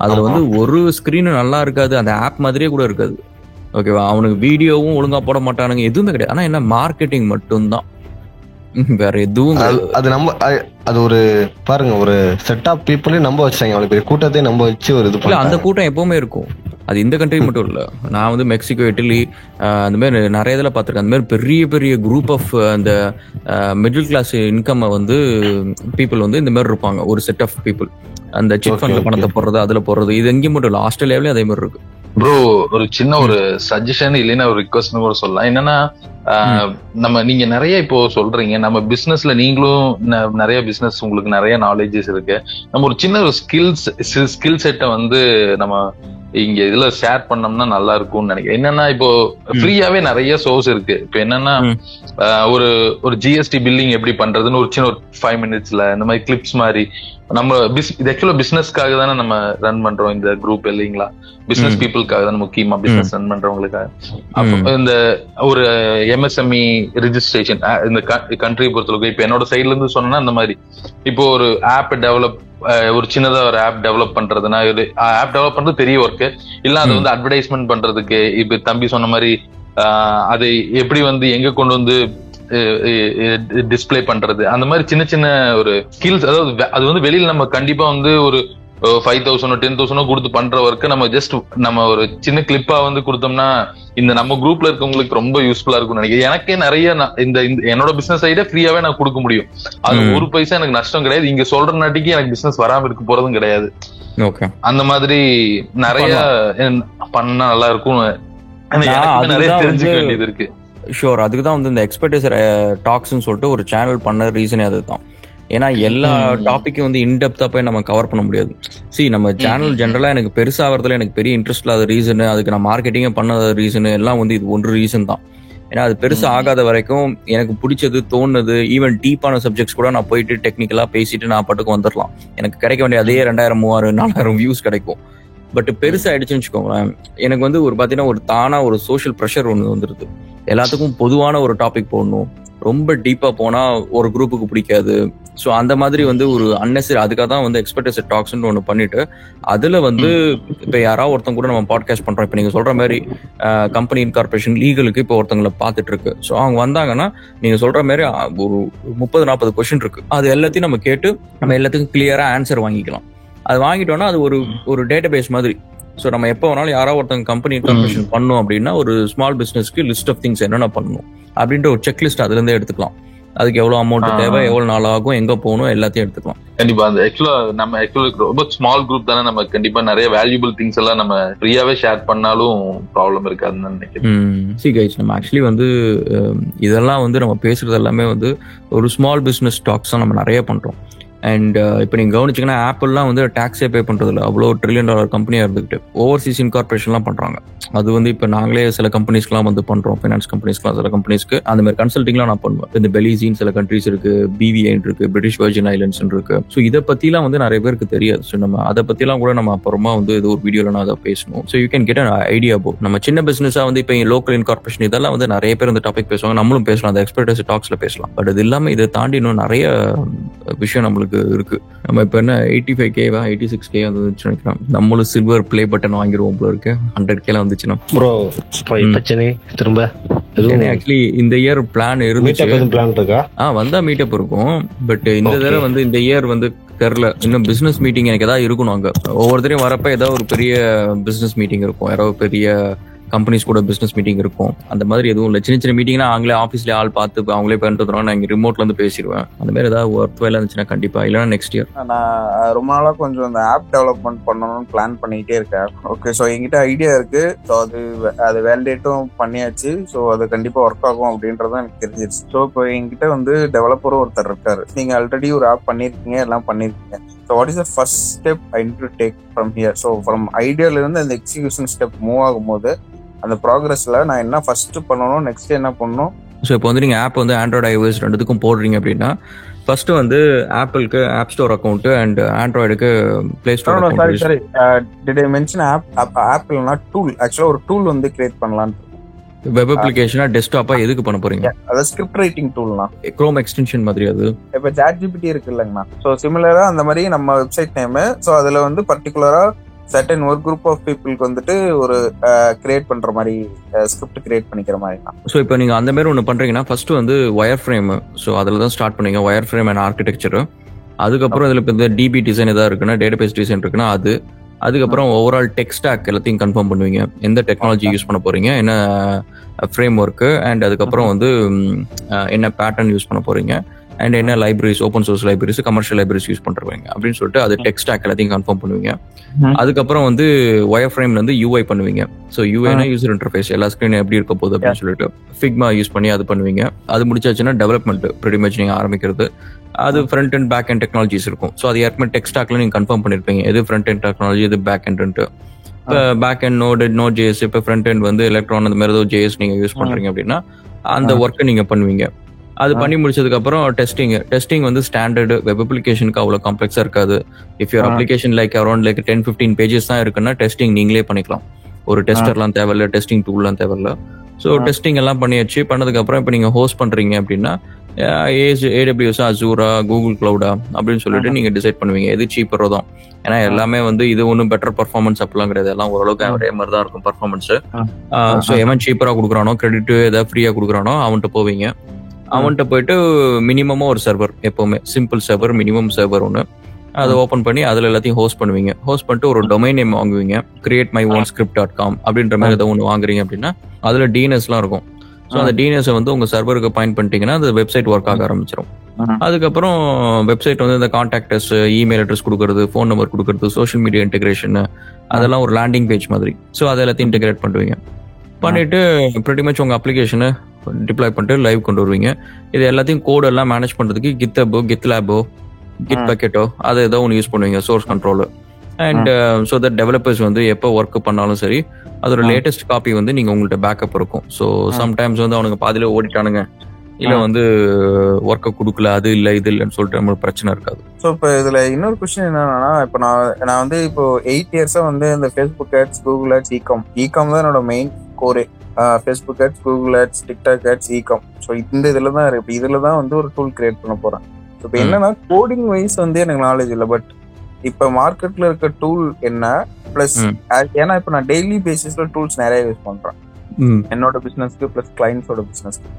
அதுல வந்து ஒரு ஸ்கிரீன் நல்லா இருக்காது, அந்த ஆப் மாதிரியே கூட இருக்காது. ஓகேவா, அவனுக்கு வீடியோவும் ஒழுங்கா போட மாட்டானுங்க, எதுவுமே கிடையாது. ஆனா என்ன மார்க்கெட்டிங் மட்டும்தான், வேற எதுவும். அது ஒரு பாருங்க, ஒரு செட் ஆஃப் பீப்புளே நம்ப வச்சாங்க, அவ்வளவு பெரிய கூட்டத்தை நம்ப வச்சு ஒரு இது. அந்த கூட்டம் எப்பவுமே இருக்கும். அது இந்த கண்ட்ரி மட்டும் இல்ல, நான் வந்து மெக்சிகோ, இட்டலி அந்த மாதிரி நிறைய இதில் பார்த்துருக்கேன். அந்த மாதிரி பெரிய பெரிய குரூப் ஆஃப் அந்த மிடில் கிளாஸ் இன்கம் வந்து பீப்புள் வந்து இந்த மாதிரி இருப்பாங்க. ஒரு செட் ஆஃப் பீப்புள் அந்த சிட் ஃபண்ட்ல பணத்தை போடுறது, அதுல போடுறது. இது எங்கேயும் மட்டும் இல்ல, ஆஸ்திரேலியாவிலேயும் அதே மாதிரி இருக்கு. ப்ரோ ஒரு சின்ன ஒரு சஜஷன் இல்லைன்னா ஒரு ரிக்வஸ்ட்னு கூட சொல்லலாம். என்னன்னா நீங்க நிறைய இப்போ சொல்றீங்க, நம்ம பிசினஸ்ல நீங்களும் நிறைய பிசினஸ் உங்களுக்கு நிறைய நாலேஜஸ் இருக்கு. நம்ம ஒரு சின்ன ஒரு ஸ்கில் செட்டை வந்து நம்ம இங்க இதுல ஷேர் பண்ணோம்னா நல்லா இருக்கும்னு நினைக்கிறேன். என்னன்னா இப்போ ஃப்ரீயாவே நிறைய சோர்ஸ் இருக்கு. இப்போ என்னன்னா ஒரு GST பில்லிங் எப்படி பண்றதுன்னு ஒரு சின்ன ஒரு 5 minutesல இந்த மாதிரி கிளிப்ஸ் மாதிரி நம்ம இது ஆக்சுவலா பிசினஸ்க்காக தானே நம்ம ரன் பண்றோம் இந்த குரூப் இல்லைங்களா, பிசினஸ் பீப்புளுக்காக தானே முக்கியமா பிசினஸ் ரன் பண்றவங்களுக்காக. அப்போ இந்த ஒரு MSME ரெஜிஸ்ட்ரேஷன் இந்த கண்ட்ரியை பொறுத்தளவுக்கு இப்ப என்னோட சைட்ல இருந்து சொன்னா இந்த மாதிரி இப்போ ஒரு ஆப் டெவலப், ஒரு சின்னதா ஒரு ஆப் டெவலப் பண்றதுன்னா ஆப் டெவலப் பண்றது பெரிய ஒர்க்கு இல்ல, அதை வந்து அட்வர்டைஸ்மெண்ட் பண்றதுக்கு இப்ப தம்பி சொன்ன மாதிரி அதை எப்படி வந்து எங்க கொண்டு வந்து டிஸ்பிளே பண்றது, அந்த மாதிரி சின்ன சின்ன ஒரு ஸ்கில்ஸ். அதாவது அது வந்து வெளியில நம்ம கண்டிப்பா வந்து ஒரு 5,000 10,000 கொடுத்து பண்ற ஒர்க்கு நம்ம ஒரு சின்ன கிளிப்பா வந்து கொடுத்தோம்னா இந்த நம்ம குரூப்ல இருக்கவங்களுக்கு ரொம்ப யூஸ்ஃபுல்லா இருக்கும்னு நினைக்கிறேன். எனக்கே நிறைய இந்த என்னோட பிசினஸ் ஐடியா ஃப்ரீயாவே நான் கொடுக்க முடியும். அது ஒரு பைசா எனக்கு நஷ்டம் கிடையாது. இங்க சொல்ற நாட்டிக்கு எனக்கு பிசினஸ் வராம இருக்க போறதும் கிடையாது. அந்த மாதிரி நிறைய பண்ணா நல்லா இருக்கும். எனக்கு நிறைய தெரிஞ்சுக்க வேண்டியது இருக்கு. ஷோர், அதுக்கு தான் வந்து இந்த எக்ஸ்பர்டைசர் டாக்ஸ்ன்னு சொல்லிட்டு ஒரு சேனல் பண்ண ரீசனே அதுதான். ஏன்னா எல்லா டாபிக்கும் வந்து இன்டெப்தா போய் நம்ம கவர் பண்ண முடியாது. நம்ம சேனல் ஜென்ரலா எனக்கு பெருசாகிறதுல எனக்கு பெரிய இன்ட்ரெஸ்ட் இல்லாத ரீசனு, அதுக்கு நான் மார்க்கெட்டிங்கே பண்ணாத ரீசனு எல்லாம் வந்து இது ஒன்று ரீசன் தான். ஏன்னா அது பெருசா ஆகாத வரைக்கும் எனக்கு பிடிச்சது தோணுது, ஈவன் டீப்பான சப்ஜெக்ட்ஸ் கூட நான் போயிட்டு டெக்னிக்கலா பேசிட்டு நான் பாட்டுக்கு வந்துடலாம். எனக்கு கிடைக்க வேண்டிய அதே 2,000 3,000 4,000 வியூஸ் கிடைக்கும். பட் பெருசா ஆயிடுச்சுன்னு வச்சுக்கோங்களேன், எனக்கு வந்து ஒரு பாத்தீங்கன்னா ஒரு தானா ஒரு சோஷியல் ப்ரெஷர் ஒன்று வந்துருது. எல்லாத்துக்கும் பொதுவான ஒரு டாபிக் போடணும், ரொம்ப டீப்பா போனா ஒரு குரூப்புக்கு பிடிக்காது. ஸோ அந்த மாதிரி வந்து ஒரு அன்னெசரி, அதுக்காக தான் வந்து எக்ஸ்பர்டைசர் டாக்ஸ்ன்னு ஒன்று பண்ணிட்டு அதுல வந்து இப்போ யாராவது ஒருத்தங்க கூட நம்ம பாட்காஸ்ட் பண்றோம். இப்போ நீங்க சொல்ற மாதிரி கம்பெனி இன்கார்பரேஷன் லீகலுக்கு இப்போ ஒருத்தங்களை பார்த்துட்டு இருக்கு. ஸோ அவங்க வந்தாங்கன்னா நீங்க சொல்ற மாதிரி ஒரு 30-40 கொஸ்டின் இருக்கு, அது எல்லாத்தையும் நம்ம கேட்டு நம்ம எல்லாத்துக்கும் கிளியரா ஆன்சர் வாங்கிக்கலாம். அது வாங்கிட்டோம்னா அது ஒரு டேட்டா பேஸ் மாதிரி. ஸோ நம்ம எப்போ வேணாலும் யாராவது ஒருத்தங்க கம்பெனி இன்கார்பரேஷன் பண்ணோம் அப்படின்னா ஒரு ஸ்மால் பிசினஸ்க்கு லிஸ்ட் ஆஃப் திங்ஸ் என்னென்ன பண்ணணும் அப்படின்ற ஒரு செக்லிஸ்ட் அதுல இருந்தே எடுத்துக்கலாம். அதுக்கு எவ்வளவு அமௌண்ட் தேவை, எவ்வளவு நாள் ஆகும், எங்க போகணும், எல்லாத்தையும் எடுத்துக்கலாம். கண்டிப்பா அந்த நம்ம ரொம்ப ஸ்மால் குரூப் தானே, நம்ம கண்டிப்பா நிறைய வேல்யூபிள் திங்ஸ் எல்லாம் நம்ம ஃப்ரீயாவே ஷேர் பண்ணாலும் ப்ராப்ளம் இருக்காதுன்னு நினைக்கிறேன். கைஸ், நம்ம ஆக்சுவலி வந்து இதெல்லாம் வந்து நம்ம பேசுறது எல்லாமே வந்து ஒரு ஸ்மால் பிசினஸ் டாக்ஸ் தான் நம்ம நிறைய பண்றோம். அண்ட் இப்போ நீங்கள் கவனிச்சிங்கன்னா ஆப்பிள்லாம் வந்து டேக்ஸே பே பண்ணுறதில்ல, அவ்வளோ $1 trillion கம்பெனியாக இருந்துக்கிட்டு ஓவர்சீஸ் இன்கார்பரேஷன்லாம் பண்ணுறாங்க. அது வந்து இப்போ நாங்களே சில கம்பெனிஸ்க்குலாம் வந்து பண்ணுறோம், ஃபைனான்ஸ் கம்பெனிஸ்க்குலாம் சில கம்பெனிஸ்க்கு அந்த மாதிரி கன்சல்டிங்லாம் நான் பண்ணுவேன். இந்த பெலிசின் சில கண்ட்ரிஸ் இருக்கு, BVI இருக்கு, பிரிட்டிஷ் வெர்ஜின் ஐலண்ட்ஸ் இருக்கு. ஸோ இதை பற்றிலாம் வந்து நிறைய பேருக்கு தெரியாது. ஸோ நம்ம அதை பற்றிலாம் கூட நம்ம அப்புறமா வந்து இது ஒரு வீடியோவில் நான் அதை பேசணும். So you can get an idea about நம்ம சின்ன பிஸ்னஸாக வந்து இப்போ லோக்கல் இன்கார்பரேஷன் இதெல்லாம் வந்து நிறைய பேர் இந்த டாபிக் பேசுவாங்க, நம்மளும் பேசலாம், அந்த எக்ஸ்பர்டஸ் டாக்ஸில் பேசலாம். பட் இது இல்லாமல் இதை தாண்டி இன்னும் நிறைய விஷயம் நம்மளுக்கு இருக்கு. நம்ம இப்போ என்ன 85K 86K வந்துச்சு நினைக்கிறோம், நம்மளும் சில்வர் பிளே பட்டன் வாங்கிடுவோம் போல இருக்கு. 100K வந்துச்சுன்னா ப்ரோ பிரச்சனை திரும்ப ஆக்சுவலி இந்த இயர் பிளான் இருந்துச்சு, வந்தா மீட்டப் இருக்கும். பட் இந்த தடவை வந்து இந்த இயர் வந்து தெரியல, இன்னும் பிசினஸ் மீட்டிங் எனக்கு ஏதாவது இருக்கணும். அங்க ஒவ்வொருத்தரையும் வரப்ப ஏதாவது ஒரு பெரிய பிசினஸ் மீட்டிங் இருக்கும், யாராவது பெரிய கம்பெனிஸ் கூட பிசினஸ் மீட்டிங் இருக்கும். அந்த மாதிரி எதுவும் இல்லை, சின்ன சின்ன மீட்டிங்னா அவங்களே ஆஃபீஸ்லேயே ஆள் பார்த்து அவங்களே பண்ணிட்டு வந்துடுவாங்க, நான் இங்கே ரிமோட்ல இருந்து பேசிடுவேன். அந்த மாதிரி ஏதாவது ஒர்க் வேலை இருந்துச்சுன்னா கண்டிப்பா, இல்லைன்னா நெக்ஸ்ட் இயர். நான் ரொம்ப நாளாக கொஞ்சம் இந்த ஆப் டெவலப்மெண்ட் பண்ணணும்னு பிளான் பண்ணிக்கிட்டே இருக்கேன். ஓகே, ஸோ என்கிட்ட ஐடியா இருக்கு. ஸோ அது வேலிடேட்டும் பண்ணியாச்சு. ஸோ அது கண்டிப்பாக ஒர்க் ஆகும் அப்படின்றதும் எனக்கு தெரிஞ்சிருச்சு. ஸோ இப்போ என்கிட்ட வந்து டெவலப்பரும் ஒருத்தர் இருக்காரு. நீங்கள் ஆல்ரெடி ஒரு ஆப் பண்ணியிருக்கீங்க, எல்லாம் பண்ணியிருக்கீங்க. So what is the first step I need to take from here? So from ஐடியாவிலேருந்து அந்த எக்ஸிகியூஷன் ஸ்டெப் மூவ் ஆகும்போது அந்த ப்ராக்ரஸ்ல நான் என்ன ஃபர்ஸ்ட் பண்ணணும், நெக்ஸ்ட் என்ன பண்ணணும்? ஸோ இப்போ வந்து நீங்கள் ஆப் வந்து ஆண்ட்ராய்டு iOS ரெண்டுத்துக்கும் போடுறீங்க அப்படின்னா ஃபர்ஸ்ட் வந்து ஆப்பிளுக்கு ஆப் ஸ்டோர் அக்கௌண்ட் அண்ட் ஆண்ட்ராய்டுக்கு play store account. Sorry, did I mention ஆப்பிள்னா டூல்? ஆக்சுவலா ஒரு டூல் வந்து கிரியேட் பண்ணலாம்னு. வெப் அப்ளிகேஷனா டெஸ்க்டாப்பா எதுக்கு பண்ண போறீங்க? அதாவது ஸ்கிரிப்ட் ரைட்டிங் டூல்னா குரோம் எக்ஸ்டென்ஷன் மாதிரி. அது இப்போ ChatGPT இருக்கு இல்லைங்கண்ணா, ஸோ சிமிலரா அந்த மாதிரி நம்ம வெப்சைட் நேம். ஸோ அதுல வந்து பர்டிகுலரா சர்டன் ஒரு குரூப் ஆஃப் பீப்புளுக்கு வந்துட்டு ஒரு கிரியேட் பண்ற மாதிரி ஸ்கிரிப்ட் கிரியேட் பண்ணிக்கிற மாதிரி தான். ஸோ இப்போ நீங்க அந்த மாதிரி ஒன்று பண்றீங்கன்னா ஃபர்ஸ்ட் வந்து ஒயர் ஃப்ரேம். ஸோ அதில் தான் ஸ்டார்ட் பண்ணீங்க, ஒயர் ஃப்ரேம் அண்ட் ஆர்கிடெக்சர். அதுக்கப்புறம் இதில் இப்போ இந்த DB டிசைன் எதாவது இருக்குன்னா, டேட்டாபேஸ் டிசைன் இருக்குன்னா அது. அதுக்கப்புறம் ஓவரால் டெக் ஸ்டாக் எல்லாத்தையும் கன்ஃபார்ம் பண்ணுவீங்க, எந்த டெக்னாலஜி யூஸ் பண்ண போறீங்க, என்ன ஃப்ரேம் ஒர்க்கு, அண்ட் அதுக்கப்புறம் வந்து என்ன பேட்டர்ன் யூஸ் பண்ண போறீங்க, அண்ட் என்ன libraries, open source libraries, commercial libraries use பண்றீங்க அப்படின்னு சொல்லிட்டு அது டெக் ஸ்டாக் எல்லாத்தையும் கன்ஃபார்ம் பண்ணுவீங்க. அதுக்கப்புறம் வந்து ஒயர் ஃப்ரேம்ல வந்து UI பண்ணுவீங்க. ஸோ UIனா யூசர் இன்டர்ஃபேஸ், எல்லா ஸ்கிரீன் எப்படி இருக்க போகுது அப்படின்னு சொல்லிட்டு ஃபிக்மா யூஸ் பண்ணி அது பண்ணுவீங்க. அது முடிச்சாச்சுன்னா டெவலப்மெண்ட் ப்ரிட்டி மச் நீங்க ஆரம்பிக்கிறது. அது front end back end technologies இருக்கும். ஸோ அது ஏற்கனவே டெக் ஸ்டாக்ல நீங்க கன்ஃபார்ம் பண்ணிருப்பீங்க, எது ஃப்ரண்ட் அண்ட் டெக்னாலஜி, எது பேக் அண்ட். இப்போ பேக் அண்ட் நோட் JS, இப்போ ஃப்ரண்ட் அண்ட் வந்து எலக்ட்ரான் அந்த மாதிரி ஏதோ JS நீங்க யூஸ் பண்றீங்க அப்படின்னா அந்த ஒர்க்கை நீங்க பண்ணுவீங்க. அது பண்ணி முடிச்சதுக்கு அப்புறம் டெஸ்டிங் வந்து ஸ்டாண்டர்டு வெப் அப்ளிகேஷனுக்கு அவ்வளவு காம்ப்ளெக்ஸா இருக்காது. If your application like around like 10-15 pages தான் இருக்குன்னா டெஸ்டிங் நீங்களே பண்ணிக்கலாம். ஒரு டெஸ்டர்லாம் தேவையில்ல, டெஸ்டிங் டூல்லாம் தேவையில்ல. ஸோ டெஸ்டிங் எல்லாம் பண்ணியாச்சு. பண்ணதுக்கு அப்புறம் இப்போ நீங்க ஹோஸ்ட் பண்றீங்க அப்படின்னா AWS, Azure, Google Cloud அப்படின்னு சொல்லிட்டு நீங்க டிசைட் பண்ணுவீங்க எது சீப்பரோ தான். ஏன்னா எல்லாமே வந்து இது ஒன்றும் பெட்டர் பர்ஃபார்மன்ஸ் அப்படிலாம் கிடையாது, எல்லாம் ஓரளவுக்கு ஒரே மாதிரி தான் இருக்கும் பர்ஃபார்மன்ஸ். ஸோ எவன் சீப்பரா கொடுக்குறானோ, கிரெடிட் ஏதாவது ஃப்ரீயா கொடுக்குறானோ அவன்கிட்ட போவீங்க. அவன்கிட்ட போயிட்டு மினிமமா ஒரு சர்வர், எப்பவுமே சிம்பிள் சர்வர், மினிமம் சர்வர் ஒன்று, அதை ஓப்பன் பண்ணி அதில் எல்லாத்தையும் ஹோஸ்ட் பண்ணுவீங்க. ஹோஸ்ட் பண்ணிட்டு ஒரு டொமைன் நேம் வாங்குவீங்க, createmyoownscript.com அப்படின்ற மாதிரி ஏதோ ஒன்று வாங்குறீங்க அப்படின்னா அதில் DNSலாம் இருக்கும். ஸோ அந்த DNS வந்து உங்க சர்வருக்கு பாயிண்ட் பண்ணிட்டீங்கன்னா அந்த வெப்சைட் ஒர்க் ஆக ஆரம்பிச்சிடும். அதுக்கப்புறம் வெப்சைட் வந்து இந்த கான்டாக்டர்ஸ், இமெயில் அட்ரஸ் கொடுக்கறது, ஃபோன் நம்பர் கொடுக்கறது, சோஷியல் மீடியா இன்டெகிரேஷன், அதெல்லாம் ஒரு லேண்டிங் பேஜ் மாதிரி. ஸோ அதை எல்லாத்தையும் இன்டெகிரேட் பண்ணுவீங்க. பண்ணிட்டு ப்ரிட்டி மச் உங்க அப்ளிகேஷனை டிப்ளாய் பண்ணிட்டு லைவ் கொண்டு வருவீங்க. இது எல்லாத்தையும் கோட் எல்லாம் மேனேஜ் பண்றதுக்கு GitHub, GitLab, Gitbucket அதை ஏதோ ஒன்று யூஸ் பண்ணுவீங்க, source control. And so that developers வந்து எப்போ ஒர்க் பண்ணாலும் சரி அதோட லேட்டஸ்ட் காப்பி வந்து நீங்க உங்கள்ட்ட பேக்கப் இருக்கும். ஸோ சம்டைம்ஸ் வந்து அவனுங்க பாதியில ஓடிட்டானுங்க, இல்ல வந்து ஒர்க்கை கொடுக்கல, அது இல்லை இது இல்லைன்னு சொல்லிட்டு நம்மளுக்கு பிரச்சனை இருக்காது. ஸோ இப்போ இதுல இன்னொரு கொஸ்டின் என்னன்னா, இப்போ நான் வந்து இப்போ 8 years வந்து இந்த Facebook ads, Google ads, e-com தான் என்னோட மெயின் கோரே. Facebook ads, Google ads, TikTok ads, e-com. So இந்த இதுல தான் இருக்கு. இதுல தான் வந்து ஒரு டூல் கிரியேட் பண்ண போறேன். ஸோ இப்போ என்னன்னா கோடிங் வைஸ் வந்து எனக்கு நாலேஜ் இல்லை, பட் இப்போ மார்க்கெட்ல இருக்க டூல் என்ன பிளஸ், ஏன்னா இப்போ நான் டெய்லி பேசிஸ்ல டூல்ஸ் நிறைய யூஸ் பண்றேன் என்னோட பிசினஸ்க்கு பிளஸ் கிளைண்ட்ஸோட பிசினஸ்க்கு.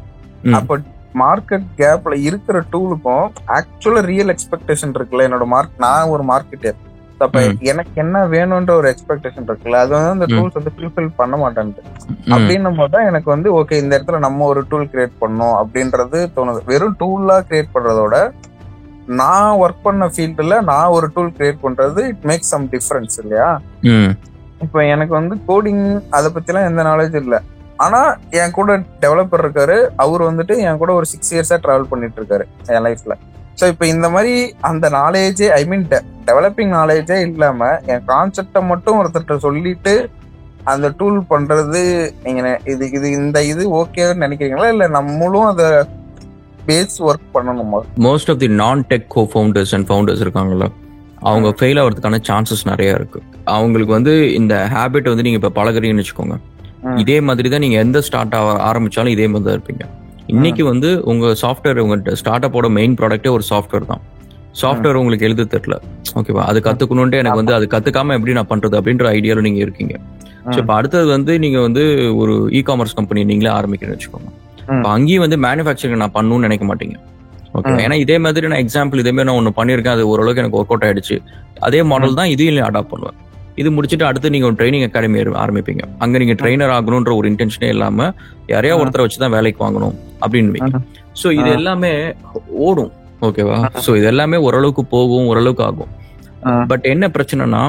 அப்போ மார்க்கெட் கேப்ல இருக்கிற டூலுக்கும் ஆக்சுவலா ரியல் எக்ஸ்பெக்டேஷன் இருக்குல்ல, என்னோட நான் ஒரு மார்க்கெட்டர், அப்ப எனக்கு என்ன வேணும்ன்ற ஒரு எக்ஸ்பெக்டேஷன் இருக்குல்ல, அது வந்து அந்த டூல்ஸ் வந்து ஃபுல்ஃபில் பண்ண மாட்டேன்ட்டு. அப்படின்னும் போதுதான் எனக்கு வந்து ஓகே இந்த இடத்துல நம்ம ஒரு டூல் கிரியேட் பண்ணோம் அப்படின்றது தோணுது. வெறும் டூலா கிரியேட் பண்றதோட நான் ஒர்க் பண்ண ஃபீல்டுல நான் ஒரு டூல் கிரியேட் பண்றது இட் மேக்ஸ் சம் டிஃபரன்ஸ் இல்லையா? இப்ப எனக்கு வந்து கோடிங் அதை பத்தி எல்லாம் எந்த நாலேஜ் இல்லை. ஆனா என் கூட டெவலப்பர் இருக்காரு, அவர் வந்துட்டு என் கூட ஒரு 6 years டிராவல் பண்ணிட்டு இருக்காரு என் லைஃப்ல. ஸோ இப்போ இந்த மாதிரி அந்த நாலேஜே ஐ மீன் டெவலப்பிங் நாலேஜே இல்லாம என் கான்செப்டை மட்டும் ஒருத்தர்கிட்ட சொல்லிட்டு அந்த டூல் பண்றது நீங்க இது ஓகேன்னு நினைக்கிறீங்களா, இல்ல நம்மளும் அதை பேஸ் ஒர்க் பண்ணணுமா? மோஸ்ட் ஆஃப் தி நான் tech co founders and founders இருக்காங்கல்ல, அவங்க ஃபெயில் ஆகிறதுக்கான சான்சஸ் நிறைய இருக்கு. அவங்களுக்கு இந்த ஹேபிட் நீங்க இப்ப பழகுறீங்கன்னு வச்சுக்கோங்க, இதே மாதிரி தான் நீங்க எந்த ஸ்டார்ட் ஆரம்பிச்சாலும் இதே மாதிரி தான் இருப்பீங்க. இன்னைக்கு உங்க சாஃப்ட்வேர், உங்க ஸ்டார்ட் அப்போட மெயின் ப்ராடக்டே ஒரு சாஃப்ட்வேர் தான். சாஃப்ட்வேர் உங்களுக்கு எழுத தெரியல, ஓகேவா, அது கத்துக்கணும்ட்டு எனக்கு அது கத்துக்காம எப்படி நான் பண்றது அப்படின்ற ஐடியால நீங்க இருக்கீங்க. ஸோ இப்போ அடுத்தது நீங்க ஒரு இ காமர்ஸ் கம்பெனி நீங்களே ஆரம்பிக்கிறேன்னு வச்சுக்கோங்க. இப்போ அங்கேயும் மேனுஃபேக்சரிங் நான் பண்ணணும்னு நினைக்க மாட்டீங்க, ஓகே. ஏன்னா இதே மாதிரி நான் எக்ஸாம்பிள் இதே மாதிரி நான் ஒன்று பண்ணியிருக்கேன், அது ஓரளவுக்கு எனக்கு ஒர்க் அவுட் ஆயிடுச்சு. அதே மாடல் தான் இதையும் அடாப்ட் பண்ணுவேன். இது முடிச்சுட்டு அடுத்து நீங்க ஒரு ட்ரைனிங் அகாடமி ஆரம்பிப்பீங்க. அங்க நீங்க ட்ரெயினர் ஆகணும்ன்ற ஒரு இன்டென்ஷனே இல்லாம யாரையா ஒருத்தரை வச்சுதான் வேலைக்கு வாங்கணும் அப்படின்னு. ஸோ இது எல்லாமே ஓடும், ஓகேவா. ஸோ இது எல்லாமே ஓரளவுக்கு போகும், ஓரளவுக்கு ஆகும். பட் என்ன பிரச்சனைனா,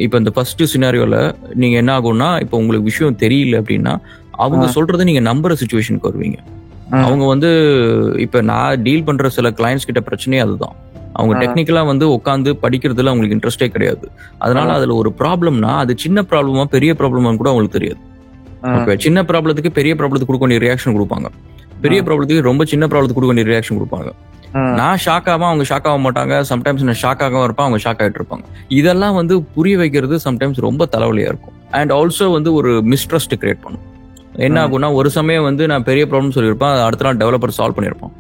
இப்போ இந்த ஃபர்ஸ்ட் சினாரியோல நீங்க என்ன ஆகும்னா, இப்போ உங்களுக்கு விஷயம் தெரியல அப்படின்னா அவங்க சொல்றதை நீங்க நம்புற சிச்சுவேஷனுக்கு வருவீங்க. அவங்க இப்ப நான் டீல் பண்ற சில கிளைண்ட்ஸ் கிட்ட பிரச்சனையே அதுதான். அவங்க டெக்னிக்கலா உட்காந்து படிக்கிறதுல அவங்களுக்கு இன்ட்ரெஸ்டே கிடையாது. அதனால அதுல ஒரு ப்ராப்ளம்னா அது சின்ன ப்ராப்ளமா பெரிய ப்ராப்ளமா கூட அவங்களுக்கு தெரியாது. ஓகே, சின்ன ப்ராப்ளத்துக்கு பெரிய ப்ராப்ளத்துக்கு கொடுக்க வேண்டிய ரியாக்ஷன் கொடுப்பாங்க, பெரிய ப்ராப்ளத்துக்கு ரொம்ப சின்ன ப்ராப்ளத்துக்கு கொடுக்க வேண்டிய ரியாக்ஷன் கொடுப்பாங்க. நான் ஷாக் ஆகாம அவங்க ஷாக் ஆக மாட்டாங்க, சம்டைம்ஸ் நான் ஷாக் ஆகாம இருப்பேன், அவங்க ஷாக் ஆகிட்டு இருப்பாங்க. இதெல்லாம் புரிய வைக்கிறது சம்டைம்ஸ் ரொம்ப தலைவலியா இருக்கும். அண்ட் ஆல்சோ ஒரு மிஸ்ட்ரஸ்ட் கிரியேட் பண்ணும். என்ன ஆகும்னா, ஒரு சமயம் நான் பெரிய ப்ராப்ளம் சொல்லியிருப்பேன், அடுத்த நாள் டெவலப்பர் சால்வ் பண்ணியிருப்பான்.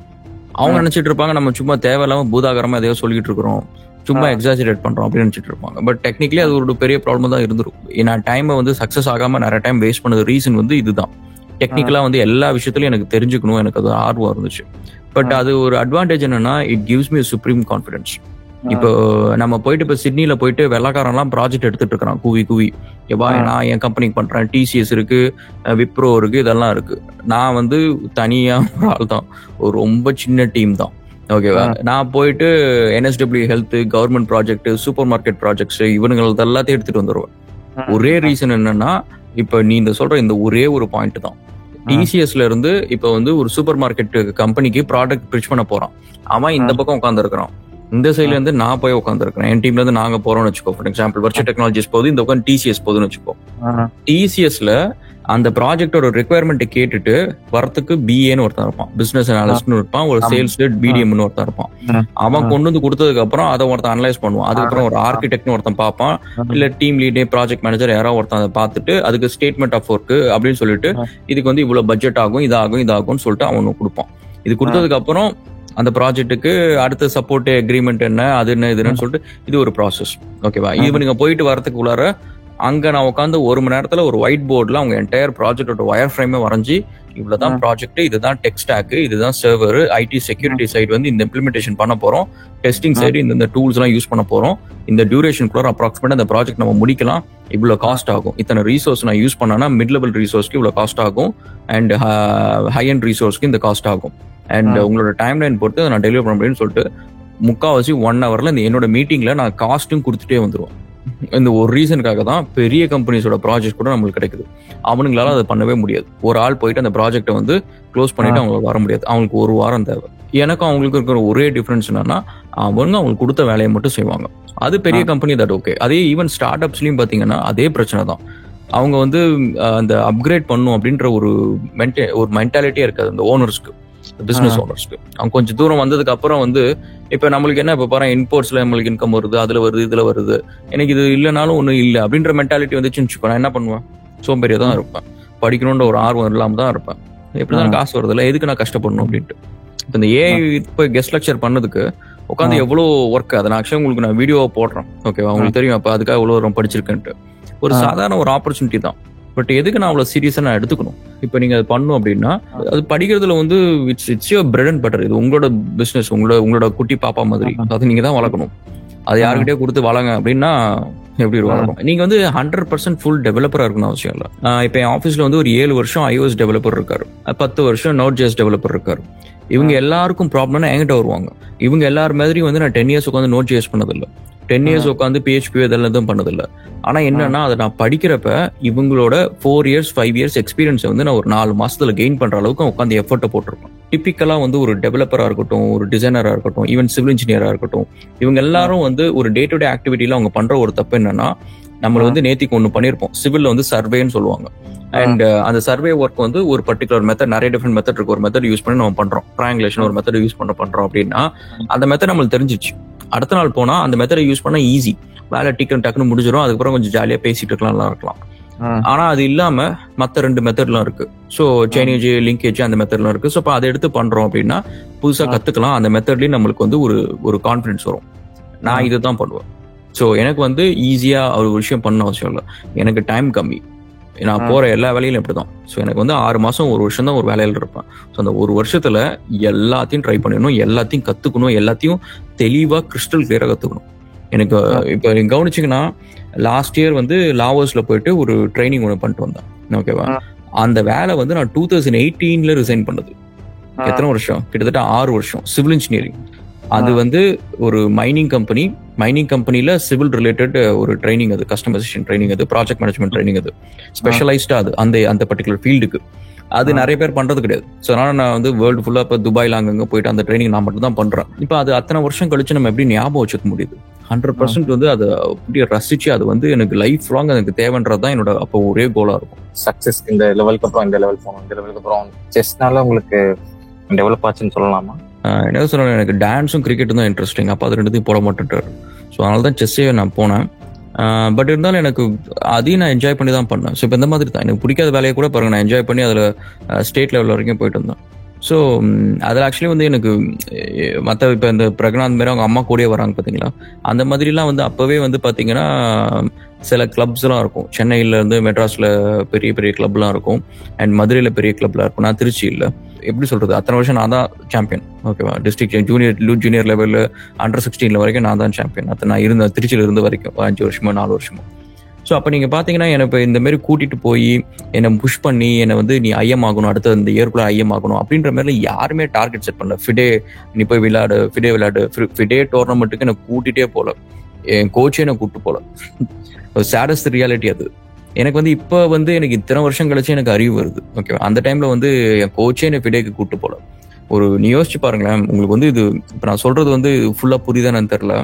அவங்க நினைச்சிட்டு இருப்பாங்க நம்ம சும்மா தேவையில்லாம பூதாகரமா எதையோ சொல்லிட்டு இருக்கிறோம், சும்மா எக்ஸாஜரேட் பண்றோம் அப்படின்னு நினைச்சிட்டு இருப்பாங்க. பட் டெக்னிக்கலி அது ஒரு பெரிய ப்ராப்ளம் தான் இருந்திருக்கும். நான் டைமை சக்சஸ் ஆகாம நிறைய டைம் வேஸ்ட் பண்ணது ரீசன் இதுதான். டெக்னிக்கலா எல்லா விஷயத்திலயும் எனக்கு தெரிஞ்சுக்கணும், எனக்கு அது ஆர்வம் இருந்துச்சு. பட் அது ஒரு அட்வான்டேஜ் என்னன்னா, it gives me supreme confidence. இப்போ நம்ம போயிட்டு இப்ப சிட்னில போயிட்டு வெள்ளக்காரன்லாம் ப்ராஜெக்ட் எடுத்துட்டு இருக்கிறான் குவி எப்பா, நான் என் கம்பெனிக்கு பண்றேன், டிசிஎஸ் இருக்கு, விப்ரோ இருக்கு, இதெல்லாம் இருக்கு. நான் தனியா ஒரு ஆள் தான், ஒரு ரொம்ப சின்ன டீம் தான், ஓகேவா. நான் போயிட்டு NSW health, government project, super market projects, இவனுங்களுக்கு எல்லாத்தையும் எடுத்துட்டு வந்துருவேன். ஒரே ரீசன் என்னன்னா, இப்ப நீ சொல்ற இந்த ஒரே ஒரு பாயிண்ட் தான். டிசிஎஸ்ல இருந்து இப்ப ஒரு சூப்பர் மார்க்கெட் கம்பெனிக்கு ப்ராடக்ட் பிரிச் பண்ண போறான். அவன் இந்த பக்கம் உட்கார்ந்து இருக்கிறான், இந்த சைட்ல இருந்து நான் போய் உட்காந்துருக்கேன். என் டீம்ல இருந்து நாங்க போறோம்னு வச்சுக்கோ. ஃபார் எக்ஸாம்பிள் வர்ச்சுவல் டெக்னாலஜிஸ் போகுது, இந்த உட்காந்து டிசிஎஸ் போகுதுன்னு வச்சுக்கோ. டிசிஎஸ்ல அந்த ப்ராஜெக்டோட ரெக்குயர்மெண்ட் கேட்டுட்டு வரத்துக்கு பிஏன்னு ஒருத்தன் இருப்பான், பிசினஸ் அனாலிஸ்ட்னு இருப்பான், ஒரு சேல்ஸ் பிடிஎம்னு ஒருத்தன் இருப்பான். அவன் கொண்டு கொடுத்ததுக்கு அப்புறம் அதை ஒருத்தன் அனலைஸ் பண்ணுவான். அதுக்கப்புறம் ஒரு ஆர்கிடெக்ட்னு ஒருத்தன் பார்ப்பான், இல்ல டீம் லீடே ப்ராஜெக்ட் மேனேஜர் யாராவது ஒருத்தன் அதை பார்த்துட்டு அதுக்கு ஸ்டேட்மெண்ட் ஆஃப் ஒர்க் அப்படின்னு சொல்லிட்டு இதுக்கு இவ்வளவு பட்ஜெட் ஆகும், இதாகும்னு சொல்லிட்டு அவனுக்கு கொடுப்பான். இது கொடுத்ததுக்கு அப்புறம் அந்த ப்ராஜெக்ட்டுக்கு அடுத்த சப்போர்ட் அக்ரிமெண்ட் என்ன, அது என்ன, இதுன்னு சொல்லிட்டு இது ஒரு ப்ராசஸ், ஓகேவா. இவனுங்க போயிட்டு வரதுக்கு உள்ளார அங்க நான் உட்காந்து 1 மணி நேரத்துல ஒரு ஒயிட் போர்ட்ல அவங்க என்டையர் ப்ராஜெக்டோட வயர் ஃப்ரேமே வரைஞ்சி, இவ்வளவுதான் ப்ராஜெக்ட், இதுதான் டெக் ஸ்டாக், இதுதான் சர்வர், ஐடி செக்யூரிட்டி சைடு இந்த இம்ப்ளிமெண்டேஷன் பண்ண போறோம், டெஸ்டிங் சைடு இந்த டூல்ஸ் எல்லாம் யூஸ் பண்ண போறோம், இந்த டியூரேஷனுக்குள்ள அப்ராக்சிமேட்டா இந்த ப்ராஜெக்ட் நம்ம முடிக்கலாம், இவ்வளவு காஸ்ட் ஆகும், இத்தனை ரிசோர்ஸ் நான் யூஸ் பண்ணனா மிட் லெவல் ரிசோர்ஸ்க்கு இவ்வளவு காஸ்ட் ஆகும், அண்ட் ஹை அண்ட் ரிசோர்ஸ்க்கு இந்த காஸ்ட் ஆகும், அண்ட் உங்களோட டைம் லைன் பொறுத்து நான் டெலிவரி பண்ண முடியும்னு சொல்லிட்டு முக்காவாசி 1 ஹவர்ல இந்த என்னோட மீட்டிங்ல நான் காஸ்ட்டும் கொடுத்துட்டே வந்துருவோம். இந்த ஒரு ரீசனுக்காக தான் பெரிய கம்பெனிஸோட ப்ராஜெக்ட் கூட நம்மளுக்கு கிடைக்குது. அவனுங்களால அதை பண்ணவே முடியாது. ஒரு ஆள் போயிட்டு அந்த ப்ராஜெக்டை க்ளோஸ் பண்ணிட்டு அவங்களுக்கு வர முடியாது. அவங்களுக்கு 1 வாரம் தேவை. எனக்கும் அவங்களுக்கு இருக்கிற ஒரே டிஃபரன்ஸ் என்னன்னா, அவங்களுக்கு கொடுத்த வேலையை மட்டும் செய்வாங்க. அது பெரிய கம்பெனி, தட் ஓகே. அதே ஈவன் ஸ்டார்ட் அப்ஸ்லயும் பாத்தீங்கன்னா அதே பிரச்சனை தான். அவங்க அந்த அப்கிரேட் பண்ணும் அப்படின்ற ஒரு மென்டாலிட்டியே இருக்காது அந்த ஓனர்ஸ்க்கு, பிசினஸ் ஓனர்ஸ்க்கு. அவங்க கொஞ்சம் தூரம் வந்ததுக்கு அப்புறம் இப்ப நம்மளுக்கு என்ன, இப்ப பாருங்க இம்போர்ட்ஸ்ல நம்மளுக்கு இன்கம் வருது, அதுல வருது, இதுல வருது, எனக்கு இது இல்லைனாலும் ஒண்ணும் இல்லை அப்படின்ற மென்டாலிட்டி வந்துச்சுன்னு நான் என்ன பண்ணுவேன், சோம்பேறியா தான் இருப்பேன், படிக்கணும்ன்ற ஒரு ஆர்வம் இல்லாம தான் இருப்பேன். எப்படிதான் காசு வருது இல்லை, எதுக்கு நான் கஷ்டப்படணும் அப்படின்ட்டு. இப்ப இந்த ஏஐ இப்ப கெஸ்ட் லெக்சர் பண்ணதுக்கு உட்காந்து எவ்வளவு ஒர்க், அதை நான் ஆக்சுவலா உங்களுக்கு நான் வீடியோவை போடுறேன், ஓகேவா. உங்களுக்கு தெரியும் அப்ப அதுக்காக எவ்வளவு தூரம் படிச்சிருக்கேன்ட்டு. ஒரு சாதாரண ஒரு ஆப்பர்ச்சுனிட்டி தான். பட் எதுக்கு நான் அவ்வளவு சீரியஸா நான் எடுத்துக்கணும்? இப்ப நீங்க அது பண்ணும் அப்படின்னா, அது படிக்கிறதுல it's your bread and butter. இது உங்களோட பிசினஸ், உங்களோட குட்டி பாப்பா மாதிரி. அதை நீங்க தான் வளர்க்கணும். அதை யாருக்கிட்டே கொடுத்து வளங்க அப்படின்னா எப்படி வளரும்? நீங்க 100% ஃபுல் டெவலப்பரா இருக்கணும் அவசியம் இல்லை. இப்ப என் ஆஃபீஸ்ல ஒரு 7 வருஷம் iOS டெவலப்பர் இருக்காரு, 10 வருஷம் Node.js டெவலப்பர் இருக்காரு. இவங்க எல்லாருக்கும் ப்ராப்ளம்னா என்கிட்ட வருவாங்க. இவங்க எல்லாரும் மாதிரி நான் 10 இயர்ஸ் உட்காந்து Node.js பண்ணதில்லை. 10 இயர்ஸ் உட்காந்து PHP இதெல்லாம் எதுவும் பண்ணதில்ல. ஆனா என்னன்னா அதை நான் படிக்கிறப்ப இவங்களோட 4 இயர்ஸ் 5 இயர்ஸ் எக்ஸ்பீரியன்ஸை வந்து நான் ஒரு 4 மாசத்துல கெயின் பண்ற அளவுக்கு உட்காந்து எஃபர்ட்டை போட்டிருப்பேன். டிப்பிக்கலா வந்து ஒரு டெவலப்பரா இருக்கட்டும், ஒரு டிசைனரா இருக்கட்டும், ஈவன் சிவில் இன்ஜினியரா இருக்கட்டும், இவங்க எல்லாரும் வந்து ஒரு டே டு டே ஆக்டிவிட்டியில அவங்க பண்ற ஒரு தப்பு என்னன்னா, நம்மள வந்து நேத்திக்கு ஒண்ணு பண்ணிருப்போம். சிவில்ல வந்து சர்வேன்னு சொல்லுவாங்க. அண்ட் அந்த சர்வே ஒர்க் வந்து ஒரு பர்டிகுலர் மெத்தட், நிறைய டிஃபரெண்ட் மெத்தட் இருக்கு. ஒரு மெத்தட் யூஸ் பண்ணி நம்ம பண்றோம், ட்ரையாங்குலேஷன் ஒரு மெத்தட் யூஸ் பண்றோம் அப்படின்னா அந்த மெத்தட் நம்மளுக்கு தெரிஞ்சிச்சு. அடுத்த நாள் போனா அந்த மெத்தடை யூஸ் பண்ணா ஈஸி, வேலை டக்குன்னு முடிஞ்சிடும். அதுக்கப்புறம் கொஞ்சம் ஜாலியா பேசிட்டு இருக்கலாம். ஆனா அது இல்லாம மத்த 2 மெத்தட்லாம் இருக்கு. ஸோ செயினேஜ், லிங்கேஜ் அந்த மெத்தட்லாம் இருக்கு. ஸோ அதை எடுத்து பண்றோம் அப்படின்னா புதுசா கத்துக்கலாம். அந்த மெத்தட்லயும் நம்மளுக்கு வந்து ஒரு கான்ஃபிடன்ஸ் வரும். நான் இதுதான் பண்ணுவேன். ஸோ எனக்கு வந்து ஈஸியா ஒரு விஷயம் பண்ண அவசியம் இல்லை. எனக்கு டைம் கம்மி, நான் போற எல்லா வேலையிலும் இப்படிதான். ஸோ எனக்கு வந்து 6 மாசம் 1 வருஷம் தான் ஒரு வேலையில இருப்பேன். ஸோ அந்த 1 வருஷத்துல எல்லாத்தையும் ட்ரை பண்ணிடணும், எல்லாத்தையும் கத்துக்கணும், எல்லாத்தையும் தெளிவா கிறிஸ்டல் கிளியரா கத்துக்கணும். எனக்கு இப்ப நீங்க கவனிச்சீங்கன்னா லாஸ்ட் இயர் வந்து லாவோஸ்ல போயிட்டு ஒரு ட்ரைனிங் ஒன்று பண்ணிட்டு வந்தேன். ஓகேவா? அந்த வேலை வந்து நான் 2018ல ரிசைன் பண்ணது. எத்தனை வருஷம்? கிட்டத்தட்ட 6 வருஷம். Civil engineering. அது வந்து ஒரு மைனிங் கம்பெனில சிவில் ரிலேட்டட் ஒரு ட்ரைனிங், அது கஸ்டமைசேஷன் ட்ரைனிங், அது ப்ராஜெக்ட் மேனேஜ்மெண்ட் ட்ரைனிங், அது ஸ்பெஷலைஸ்டா அது அந்த பர்டிகுலர் ஃபீல்டுக்கு. அது நிறைய பேர் பண்றது கிடையாது. ஸோ அதனால நான் வந்து வேர்ல்டு ஃபுல்லா இப்போ துபாயில அங்கங்க போயிட்டு அந்த ட்ரைனிங் நான் மட்டும் தான் பண்றேன். இப்போ அது அத்தனை வருஷம் கழிச்சு நம்ம எப்படி ஞாபகம் வச்சுக்க முடியுது? 100% வந்து அதை அப்படியே ரசிச்சு அது வந்து எனக்கு லைஃப் லாங் எனக்கு தேவைன்றதுதான் என்னோட அப்போ ஒரே கோலா இருக்கும். சக்சஸ் இந்த லெவலுக்கு அப்புறம் இந்த லெவல் போகணும், இந்த லெவலுக்கு அப்புறம் செஸ்னால உங்களுக்கு டெவலப் ஆச்சுன்னு சொல்லலாமா? என்ன சொல்றேன், எனக்கு டான்ஸும் கிரிக்கெட்டும் தான் இன்ட்ரெஸ்டிங். அப்போ அது ரெண்டுத்தையும் போட மாட்டேன்ட்டாரு. ஸோ அதனால தான் செஸ்ஸே நான் போனேன். பட் இருந்தாலும் எனக்கு அதையும் நான் என்ஜாய் பண்ணி தான் பண்ணேன். ஸோ இப்போ இந்த மாதிரி தான் எனக்கு பிடிக்காத வேலையை கூட பாருங்க, நான் என்ஜாய் பண்ணி அதில் ஸ்டேட் லெவல் வரைக்கும் போயிட்டு இருந்தேன். ஸோ அதில் ஆக்சுவலி வந்து எனக்கு மற்ற இப்போ இந்த பிரக்னாந்த் மாரி அவங்க அம்மா கூடயே வராங்க பார்த்தீங்களா, அந்த மாதிரிலாம் வந்து அப்போவே வந்து பார்த்தீங்கன்னா சில கிளப்ஸ்லாம் இருக்கும். சென்னையில இருந்து மெட்ராஸில் பெரிய பெரிய கிளப்லாம் இருக்கும், அண்ட் மதுரையில் பெரிய கிளப்லாம் இருக்கும். நான் திருச்சி இல்லை, எப்படி சொல்றது, அத்தனை வருஷம் நான் தான் சாம்பியன். ஓகேவா? டிஸ்ட்ரிக்ட் ஜூனியர் லெவலில் அண்டர் 16 வரைக்கும் நான் தான் சாம்பியன். அது நான் இருந்த திருச்சியில் இருந்த வரைக்கும் 5 வருஷமோ 4 வருஷமோ. ஸோ அப்போ நீங்கள் பார்த்தீங்கன்னா எனக்கு இந்த மாதிரி கூட்டிட்டு போய் என்னை புஷ் பண்ணி என்னை வந்து நீ ஐஎம் ஆகணும், அடுத்த இந்த இயர்க்குள்ள ஐஎம் ஆகணும் அப்படின்ற மாதிரி யாருமே டார்கெட் செட் பண்ணல. நீ போய் ஃபிடே டோர்னமெண்ட்டுக்கு என்னை கூட்டிகிட்டே போகல, என் கோச்சே என்னை கூப்பிட்டு போகல. சேடஸ்ட் ரியாலிட்டி அது. எனக்கு வந்து இப்போ வந்து எனக்கு இத்தனை வருஷம் கழிச்சு எனக்கு அறிவு வருது. ஓகேவா? அந்த டைம்ல வந்து என் கோச்சே என்னை ஃபிடேக்கு கூப்பிட்டு போகல. நீ யோசிச்சு பாருங்களேன், உங்களுக்கு வந்து இது இப்போ நான் சொல்றது வந்து ஃபுல்லா புரியுதானு தெரியல.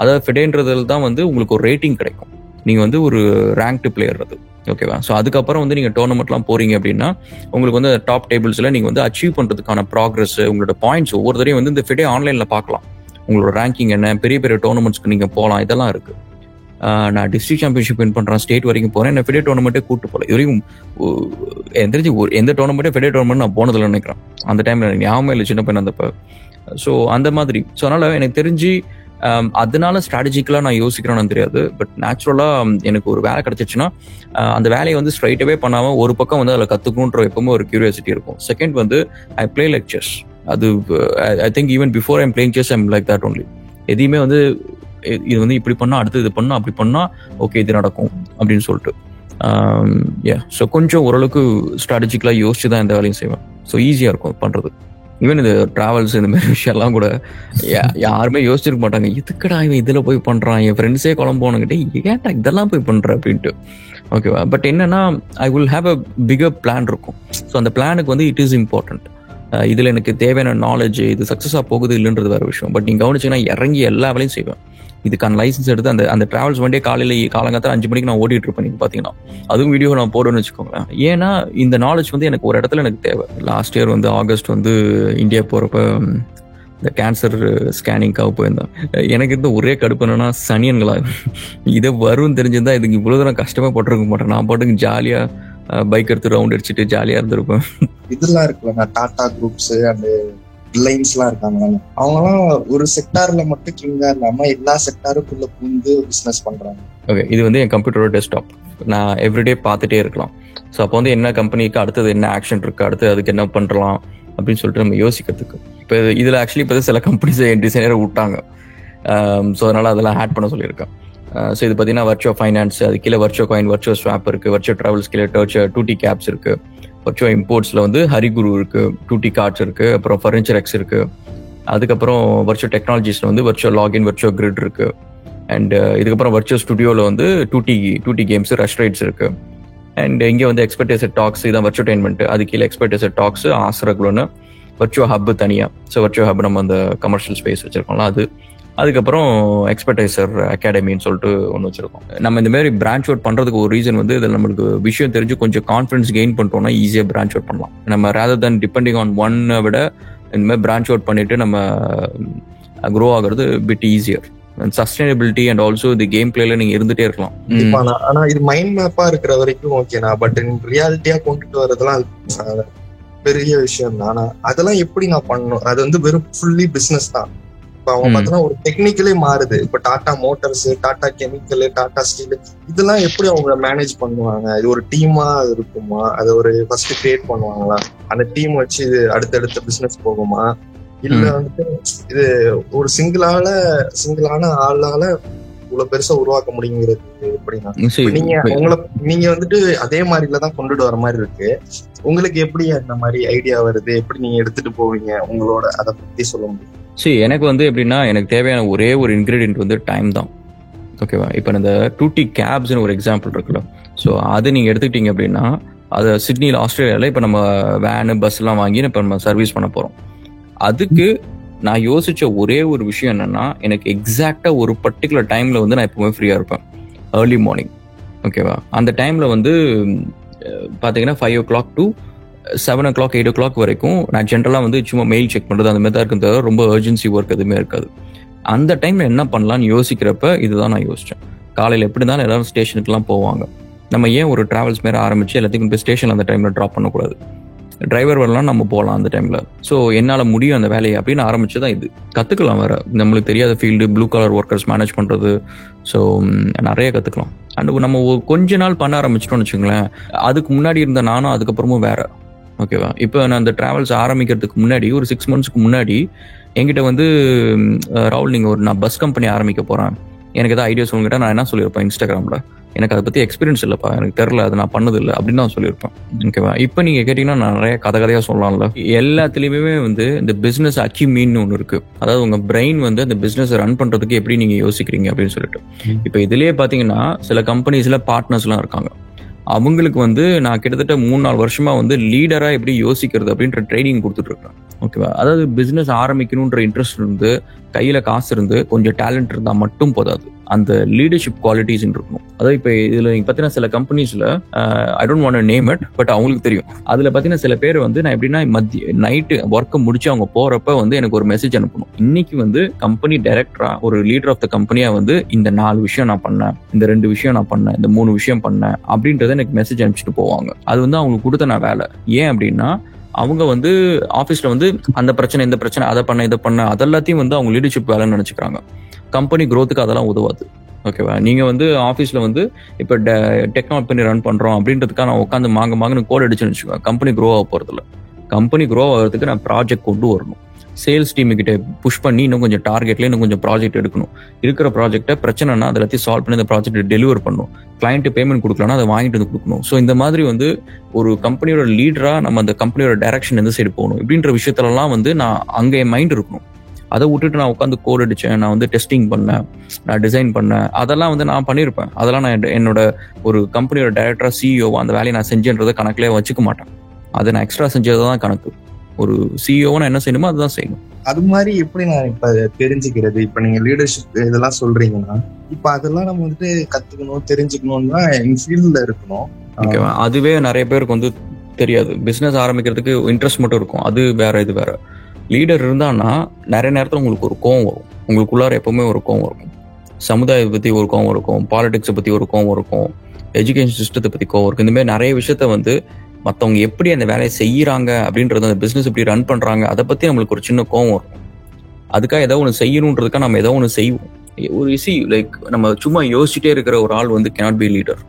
அதாவது ஃபிடேன்றதுல தான் வந்து உங்களுக்கு ஒரு ரேட்டிங் கிடைக்கும், நீங்க வந்து ஒரு ரேங்க்டு பிளேயர் அது. ஓகேவா? ஸோ அதுக்கப்புறம் வந்து நீங்க டோர்னமெண்ட்லாம் போறீங்க அப்படின்னா உங்களுக்கு வந்து டாப் டேபிள்ஸ்ல நீங்க வந்து அச்சீவ் பண்றதுக்கான ப்ராக்ரஸ், உங்களோட பாயிண்ட்ஸ் ஒவ்வொரு தடையும் வந்து இந்த ஃபிடே ஆன்லைன்ல பார்க்கலாம். உங்களோட ரேங்கிங் என்ன, பெரிய பெரிய டோர்னமெண்ட்ஸ்க்கு நீங்க போகலாம், இதெல்லாம் இருக்கு. நான் டிஸ்ட்ரிக்ட் சாம்பியன்ஷிப் வின் பண்றேன், ஸ்டேட் வரைக்கும் போறேன், என்ன ஃபிடே டோர்னமெண்ட்டே கூட்டு போல. இது வரைக்கும் எனக்கு தெரிஞ்சு எந்த டோர்னமெண்ட்டே ஃபிடே டோர்னமெண்ட் நான் போனதில்லை நினைக்கிறேன். அந்த டைம்ல எனக்கு ஞாபகம் இல்லை, சின்ன பையன் அந்தப்ப. ஸோ அந்த மாதிரி. ஸோ அதனால எனக்கு தெரிஞ்சு அதனால ஸ்ட்ராட்டஜிக்கலா நான் யோசிக்கிறேன்னு தெரியாது. பட் நேச்சுரலா எனக்கு ஒரு வேலை கிடைச்சிச்சுன்னா அந்த வேலையை வந்து ஸ்ட்ரைட்டாவே பண்ணாம ஒரு பக்கம் வந்து அதில் கத்துக்கணுன்ற எப்பவுமே ஒரு கியூரியாசிட்டி இருக்கும். செகண்ட் வந்து ஐ பிளே லைக் செஸ். அது I think even before I'm playing chess I'm like that only. எதையுமே வந்து இது வந்து இப்படி பண்ணா அடுத்து இது பண்ணா அப்படி பண்ணா ஓகே இது நடக்கும் அப்படின்னு சொல்லிட்டு ஸோ கொஞ்சம் ஓரளவுக்கு ஸ்ட்ராட்டஜிக்கலா யோசிச்சு தான் இந்த வேலையும் செய்வேன். ஸோ ஈஸியா இருக்கும் பண்றது. ஈவன் இந்த டிராவல்ஸ் இந்த மாதிரி விஷயம்லாம் கூட யாருமே யோசிச்சிருக்க மாட்டாங்க, எதுக்கடா இவன் இதுல போய் பண்றான், என் ஃப்ரெண்ட்ஸே குழம்போனுங்கிட்டே ஏன்டா இதெல்லாம் போய் பண்ற அப்படின்ட்டு. ஓகேவா? பட் என்னன்னா I will have a bigger plan இருக்கும். ஸோ அந்த பிளானுக்கு வந்து இட் இஸ் இம்பார்ட்டன்ட். இதுல எனக்கு தேவையான நாலேஜ், இது சக்சஸா போகுது இல்லைன்றது வேற விஷயம். பட் நீங்க கவனிச்சீங்கன்னா இறங்கி எல்லா வேலையும் செய்வேன். இதுக்கான லைசன்ஸ் எடுத்து அந்த டிராவல்ஸ் வண்டியே காலங்காத்தால 5 மணிக்கு நான் ஓடிட்டு இருப்பேன். நீங்க பாத்தீங்கன்னா அதுவும் வீடியோ நான் போடுவேன்னு வச்சுக்கோங்களேன். ஏன்னா இந்த நாலேஜ் வந்து எனக்கு ஒரு இடத்துல எனக்கு தேவை. லாஸ்ட் இயர் வந்து ஆகஸ்ட் வந்து இந்தியா போறப்ப இந்த கேன்சர் ஸ்கேனிங்காக போயிருந்தேன். எனக்கு இருந்த ஒரே கடுப்பு என்னன்னா, சனியன்களா இதை வரும்னு தெரிஞ்சிருந்தா இதுக்கு இவ்வளவு தூரம் கஷ்டமே போட்டிருக்க மாட்டேன். நான் பாட்டுக்கு ஜாலியா பைக் எடுத்து ரவுண்ட் அடிச்சுட்டு ஜாலியா இருந்திருப்பேன். இதெல்லாம் இருக்குல்ல, டாடா குரூப்ஸ் அண்ட் ரிலையன்ஸ் எல்லாம் இருக்காங்க, அவங்கலாம் ஒரு செக்டார்ல மட்டும் கிங்கா இல்லாம எல்லா செக்டாருக்குள்ள புகுந்து பிசினஸ் பண்றாங்க. ஓகே, இது வந்து என் கம்ப்யூட்டரோட டெஸ்க்டாப். நான் எவ்ரிடே பார்த்துட்டே இருக்கலாம். ஸோ அப்போ வந்து என்ன கம்பெனிக்கு அடுத்தது என்ன ஆக்ஷன் இருக்கு, அடுத்து அதுக்கு என்ன பண்றலாம் அப்படின்னு சொல்லிட்டு நம்ம யோசிக்கிறதுக்கு. இப்போ இதுல ஆக்சுவலி இப்போ சில கம்பெனிஸ் என் டிசைனரை விட்டாங்க. ஸோ அதனால அதெல்லாம் ஆட் பண்ண சொல்லியிருக்கேன். ஸோ இது பார்த்தீங்கன்னா வர்ச்சுவல் ஃபைனான்ஸ், அது கீழே வர்ச்சுவல் காயின், வர்ச்சுவல் ஸ்வாப் இருக்கு, வர்ச்சுவல் டிராவல்ஸ் கீழே 2T கேப்ஸ் இருக்கு, வர்ச்சுவல் இம்போர்ட்ஸ்ல வந்து ஹரிகுரு இருக்கு, 2T கார்ட்ஸ் இருக்கு, அப்புறம் ஃபர்னிச்சர் எக்ஸ் இருக்கு, அதுக்கப்புறம் வர்ச்சுவல் டெக்னாலஜிஸ்ல வந்து வர்ச்சுவல் லாகின், வர்ச்சுவல் கிரிட் இருக்கு, அண்ட் இதுக்கப்புறம் வர்ச்சுவல் ஸ்டுடியோவில் வந்து 2T கேம்ஸ், ரஷ் ரைட்ஸ் இருக்கு. அண்ட் இங்கே வந்து எக்ஸ்பெக்டேசட் டாக்ஸ், இதான் வர்ச்சுவல்டைன்மெண்ட். அது கீழே எக்ஸ்பெக்டேசட் டாக்ஸ், ஆஸ்ரகுலன்னு வர்ச்சுவல் ஹப் தனியாக. ஸோ வர்ச்சுவல் ஹப் நம்ம அந்த கமர்ஷியல் ஸ்பேஸ் வச்சிருக்கோம்ல அது. அதுக்கப்புறம் எக்ஸ்பெக்டைசர் அகாடமின்னு சொல்லிட்டு ஒன்று வச்சிருக்கோம். நம்ம இந்த மாதிரி பிரான்ச் அவுட் பண்ணுறதுக்கு ஒரு ரீசன் வந்து இதில் நம்மளுக்கு விஷயம் தெரிஞ்சு கொஞ்சம் கான்ஃபிடன்ஸ் கெயின் பண்ணிட்டோம்னா ஈஸியாக பிரான்ச் அவுட் பண்ணலாம். நம்ம ரேதர் தென் டிபெண்டிங் ஆன் ஒன்னை விட இந்த மாதிரி பிரான்ச் அவுட் பண்ணிட்டு நம்ம க்ரோ ஆகுறது bit easier. Sustainability and also the game பிளேல நீங்க இருந்துட்டே இருக்கலாம். ஆனா இது மைண்ட் மேப்பா இருக்கிற வரைக்கும் ஓகேண்ணா. பட் ரியாலிட்டியா கொண்டுட்டு வரதெல்லாம் பெரிய விஷயம் தான். ஆனா அதெல்லாம் எப்படி நான் பண்ணணும்? அது வந்து வெறும் ஃபுல்லி பிசினஸ் தான். இப்ப அவங்க பார்த்தோன்னா ஒரு டெக்னிக்கலே மாறுது. இப்ப Tata Motors, Tata chemical, Tata steel, இதெல்லாம் எப்படி அவங்க மேனேஜ் பண்ணுவாங்க? இது ஒரு டீமா இருக்குமா? அதை ஒரு ஃபர்ஸ்ட் கிரியேட் பண்ணுவாங்களா? அந்த டீம் வச்சு இது அடுத்தடுத்த பிசினஸ் போகுமா? இல்ல வந்துட்டு இது ஒரு சிங்கிளான ஆளால இவ்வளவு பெருசா உருவாக்க முடியுங்கிறது எப்படின்னா நீங்க வந்துட்டு அதே மாதிரிலதான் கொண்டுட்டு வர மாதிரி இருக்கு. உங்களுக்கு எப்படி அந்த மாதிரி ஐடியா வருது? எப்படி நீங்க எடுத்துட்டு போவீங்க உங்களோட? அதை பத்தி சொல்ல முடியும்? சரி, எனக்கு வந்து எப்படின்னா எனக்கு தேவையான ஒரே ஒரு இன்கிரீடியன்ட் வந்து டைம் தான். ஓகேவா? இப்போ இந்த 2T கேப்ஸ்னு ஒரு எக்ஸாம்பிள் இருக்குல்ல. ஸோ அது நீங்க எடுத்துக்கிட்டீங்க அப்படின்னா அதை சிட்னியில், ஆஸ்திரேலியாவில் இப்போ நம்ம வேனு பஸ் எல்லாம் வாங்கி இப்போ நம்ம சர்வீஸ் பண்ண போறோம். அதுக்கு நான் யோசிச்ச ஒரே ஒரு விஷயம் என்னன்னா, எனக்கு எக்ஸாக்டா ஒரு பர்டிகுலர் டைம்ல வந்து நான் எப்பவுமே ஃப்ரீயா இருப்பேன். Early morning. ஓகேவா? அந்த டைம்ல வந்து பாத்தீங்கன்னா 5 o'clock to 7 o'clock 8 o'clock வரைக்கும் நான் ஜென்ரலா வந்து சும்மா மெயில் செக் பண்றது அந்த மாதிரி தான் இருக்கும், தவிர ரொம்ப அர்ஜென்சி ஒர்க் எதுவுமே இருக்காது. அந்த டைம்ல என்ன பண்ணலாம்னு யோசிக்கிறப்ப இதுதான் நான் யோசிச்சேன். காலையில எப்படி இருந்தாலும் எல்லாரும் ஸ்டேஷனுக்குலாம் போவாங்க. நம்ம ஏன் ஒரு டிராவல்ஸ் மாரி ஆரம்பிச்சு எல்லாத்துக்கும் போய் ஸ்டேஷன் அந்த டைம்ல ட்ராப் பண்ணக்கூடாது? டிரைவர் வரலாம், நம்ம போகலாம் அந்த டைம்ல. ஸோ என்னால் முடியும் அந்த வேலையை அப்படின்னு ஆரம்பிச்சுதான் இது. கற்றுக்கலாம் வேற, நம்மளுக்கு தெரியாத field, blue colour workers manage பண்ணுறது. ஸோ நிறைய கற்றுக்கலாம். அண்ட் நம்ம கொஞ்ச நாள் பண்ண ஆரம்பிச்சிட்டோம்னு வச்சுங்களேன், அதுக்கு முன்னாடி இருந்த நானும் அதுக்கப்புறமும் வேற. ஓகேவா? இப்போ நான் அந்த டிராவல்ஸ் ஆரம்பிக்கிறதுக்கு முன்னாடி ஒரு 6 months முன்னாடி என்கிட்ட வந்து ராகுல், நீங்கள் நான் பஸ் கம்பெனி ஆரம்பிக்க போகிறேன், எனக்கு ஏதாவது ஐடியா சொல்லுங்கிட்ட நான் என்ன சொல்லியிருப்பேன் இன்ஸ்டாகிராமில், எனக்கு அதை பற்றி எக்ஸ்பீரியன்ஸ் இல்லைப்பா, எனக்கு தெரில, அது நான் பண்ணதில்லை அப்படின்னு நான் சொல்லியிருப்பேன். ஓகேவா? இப்போ நீங்கள் கேட்டிங்கன்னா நான் நிறைய கதையாக சொல்லலாம்ல. எல்லாத்துலேயுமே வந்து இந்த பிஸ்னஸ் அச்சீவ்மெண்ட்னு ஒன்று இருக்குது. அதாவது உங்கள் பிரெயின் வந்து அந்த பிஸ்னஸை ரன் பண்ணுறதுக்கு எப்படி நீங்கள் யோசிக்கிறீங்க அப்படின்னு சொல்லிட்டு. இப்போ இதுலேயே பார்த்தீங்கன்னா சில கம்பெனிஸில் பார்ட்னர்ஸ்லாம் இருக்காங்க. அவங்களுக்கு வந்து நான் கிட்டத்தட்ட 3-4 வருஷமா வந்து லீடரா எப்படி யோசிக்கிறது அப்படின்ற ட்ரைனிங் கொடுத்துட்டு இருக்கேன். ஓகேவா? அதாவது பிசினஸ் ஆரம்பிக்கணும்ன்ற இன்ட்ரெஸ்ட் இருந்து, கையில காசு இருந்து, கொஞ்சம் டேலண்ட் இருந்தா மட்டும் போதாது, அந்த லீடர்ஷிப் குவாலிட்டிஸ் இருக்கணும். அதாவது இப்போ இதுல நீங்க பாத்தீங்கன்னா சில கம்பெனிஸ்ல I don't want to name it, but அவங்களுக்கு தெரியும். அதுல பாத்தீங்கன்னா சில பேர் வந்து நான் எப்படின்னா நைட்டு ஒர்க்கை முடிச்சு அவங்க போறப்ப வந்து எனக்கு ஒரு மெசேஜ் அனுப்பணும். இன்னைக்கு வந்து கம்பெனி டைரக்டரா, ஒரு லீடர் ஆஃப் த கம்பெனியா வந்து இந்த 4 விஷயம் நான் பண்ணேன், இந்த 2 விஷயம் நான் பண்ணேன், இந்த 3 விஷயம் பண்ணேன் அப்படின்றத எனக்கு மெசேஜ் அனுப்பிச்சிட்டு போவாங்க. அது வந்து அவங்களுக்கு கொடுத்த நான் வேலை. ஏன் அப்படின்னா அவங்க வந்து ஆஃபீஸ்ல வந்து அந்த பிரச்சனை, இந்த பிரச்சனை, அதை பண்ண, இதை பண்ண, அதெல்லாத்தையும் வந்து அவங்க லீடர்ஷிப் வேலைன்னு நினைச்சுக்கிறாங்க. கம்பெனி க்ரோத்துக்கு அதெல்லாம் உதவாது. ஓகேவா? நீங்க வந்து ஆஃபீஸ்ல வந்து இப்போ டெக்னாலஜி ரன் பண்றோம் அப்படின்றதுக்காக நான் உட்காந்து மாங்கன்னு கோட் அடிச்சுன்னு வச்சுக்கோங்க, கம்பெனி க்ரோ ஆக போறது இல்லை. கம்பெனி க்ரோ ஆகிறதுக்கு நான் ப்ராஜெக்ட் கொண்டு வரணும். சேல்ஸ் டீம் கிட்ட புஷ் பண்ணி இன்னும் கொஞ்சம் டார்கெட்ல இன்னும் கொஞ்சம் ப்ராஜெக்ட் எடுக்கணும். இருக்கிற ப்ராஜெக்ட்டை பிரச்சனைனா அதை எல்லாத்தையும் சால்வ் பண்ணி அந்த ப்ராஜெக்ட் டெலிவர் பண்ணணும். கிளைண்ட் பேமெண்ட் கொடுக்கலன்னா அதை வாங்கிட்டு வந்து கொடுக்கணும். ஸோ இந்த மாதிரி வந்து ஒரு கம்பெனியோட லீடரா நம்ம அந்த கம்பெனியோட டைரக்ஷன் எந்த சைடு போகணும் இப்படின்ற விஷயத்துலலாம் வந்து நான் அங்கே என் மைண்ட் இருக்கணும். அதை விட்டுட்டு நான் உட்காந்து கோட் அடிச்சேன், நான் வந்து டெஸ்டிங் பண்ணேன், நான் டிசைன் பண்ணேன், அதெல்லாம் வந்து நான் பண்ணியிருப்பேன். அதெல்லாம் நான் என்னோட ஒரு கம்பெனியோட டைரக்டரா, சிஇஓ அந்த வேலையை நான் செஞ்சேன்றதை கணக்கிலே வச்சுக்க மாட்டேன். அதை நான் எக்ஸ்ட்ரா செஞ்சதுதான் கணக்கு. ஒரு சிஇஓ நான் என்ன செய்யணுமோ அதுதான் செய்யணும். அது மாதிரி எப்படி நான் இப்ப தெரிஞ்சுக்கிறது? இப்ப நீங்க லீடர்ஷிப் இதெல்லாம் சொல்றீங்கன்னா, இப்ப அதெல்லாம் நம்ம வந்துட்டு கத்துக்கணும், தெரிஞ்சுக்கணும்னா எங்க ஃபீல்ட்ல இருக்கணும். ஓகேவா? அதுவே நிறைய பேருக்கு வந்து தெரியாது. பிசினஸ் ஆரம்பிக்கிறதுக்கு இன்ட்ரெஸ்ட் மட்டும் இருக்கும், அது வேற, இது வேற. லீடர் இருந்தான்னா நிறைய நேரத்தில் உங்களுக்கு ஒரு கோவம் வரும். உங்களுக்குள்ளார எப்பவுமே ஒரு கோவம் இருக்கும். சமுதாயத்தை பத்தி ஒரு கோவம் இருக்கும், பாலிடிக்ஸை பத்தி ஒரு கோவம் இருக்கும், எஜுகேஷன் சிஸ்டத்தை பத்தி கோவம் இருக்கும். இந்த மாதிரி நிறைய விஷயத்த வந்து மற்றவங்க எப்படி அந்த வேலையை செய்யறாங்க அப்படின்றது, அந்த பிசினஸ் எப்படி ரன் பண்றாங்க அதை பத்தி நம்மளுக்கு ஒரு சின்ன கோவம் இருக்கும். அதுக்காக ஏதோ ஒன்று செய்யணுன்றதுக்காக நம்ம ஏதோ ஒன்று செய்வோம். ஒரு லைக் நம்ம சும்மா யோசிச்சுட்டே இருக்கிற ஒரு ஆள் வந்து cannot be லீடர்.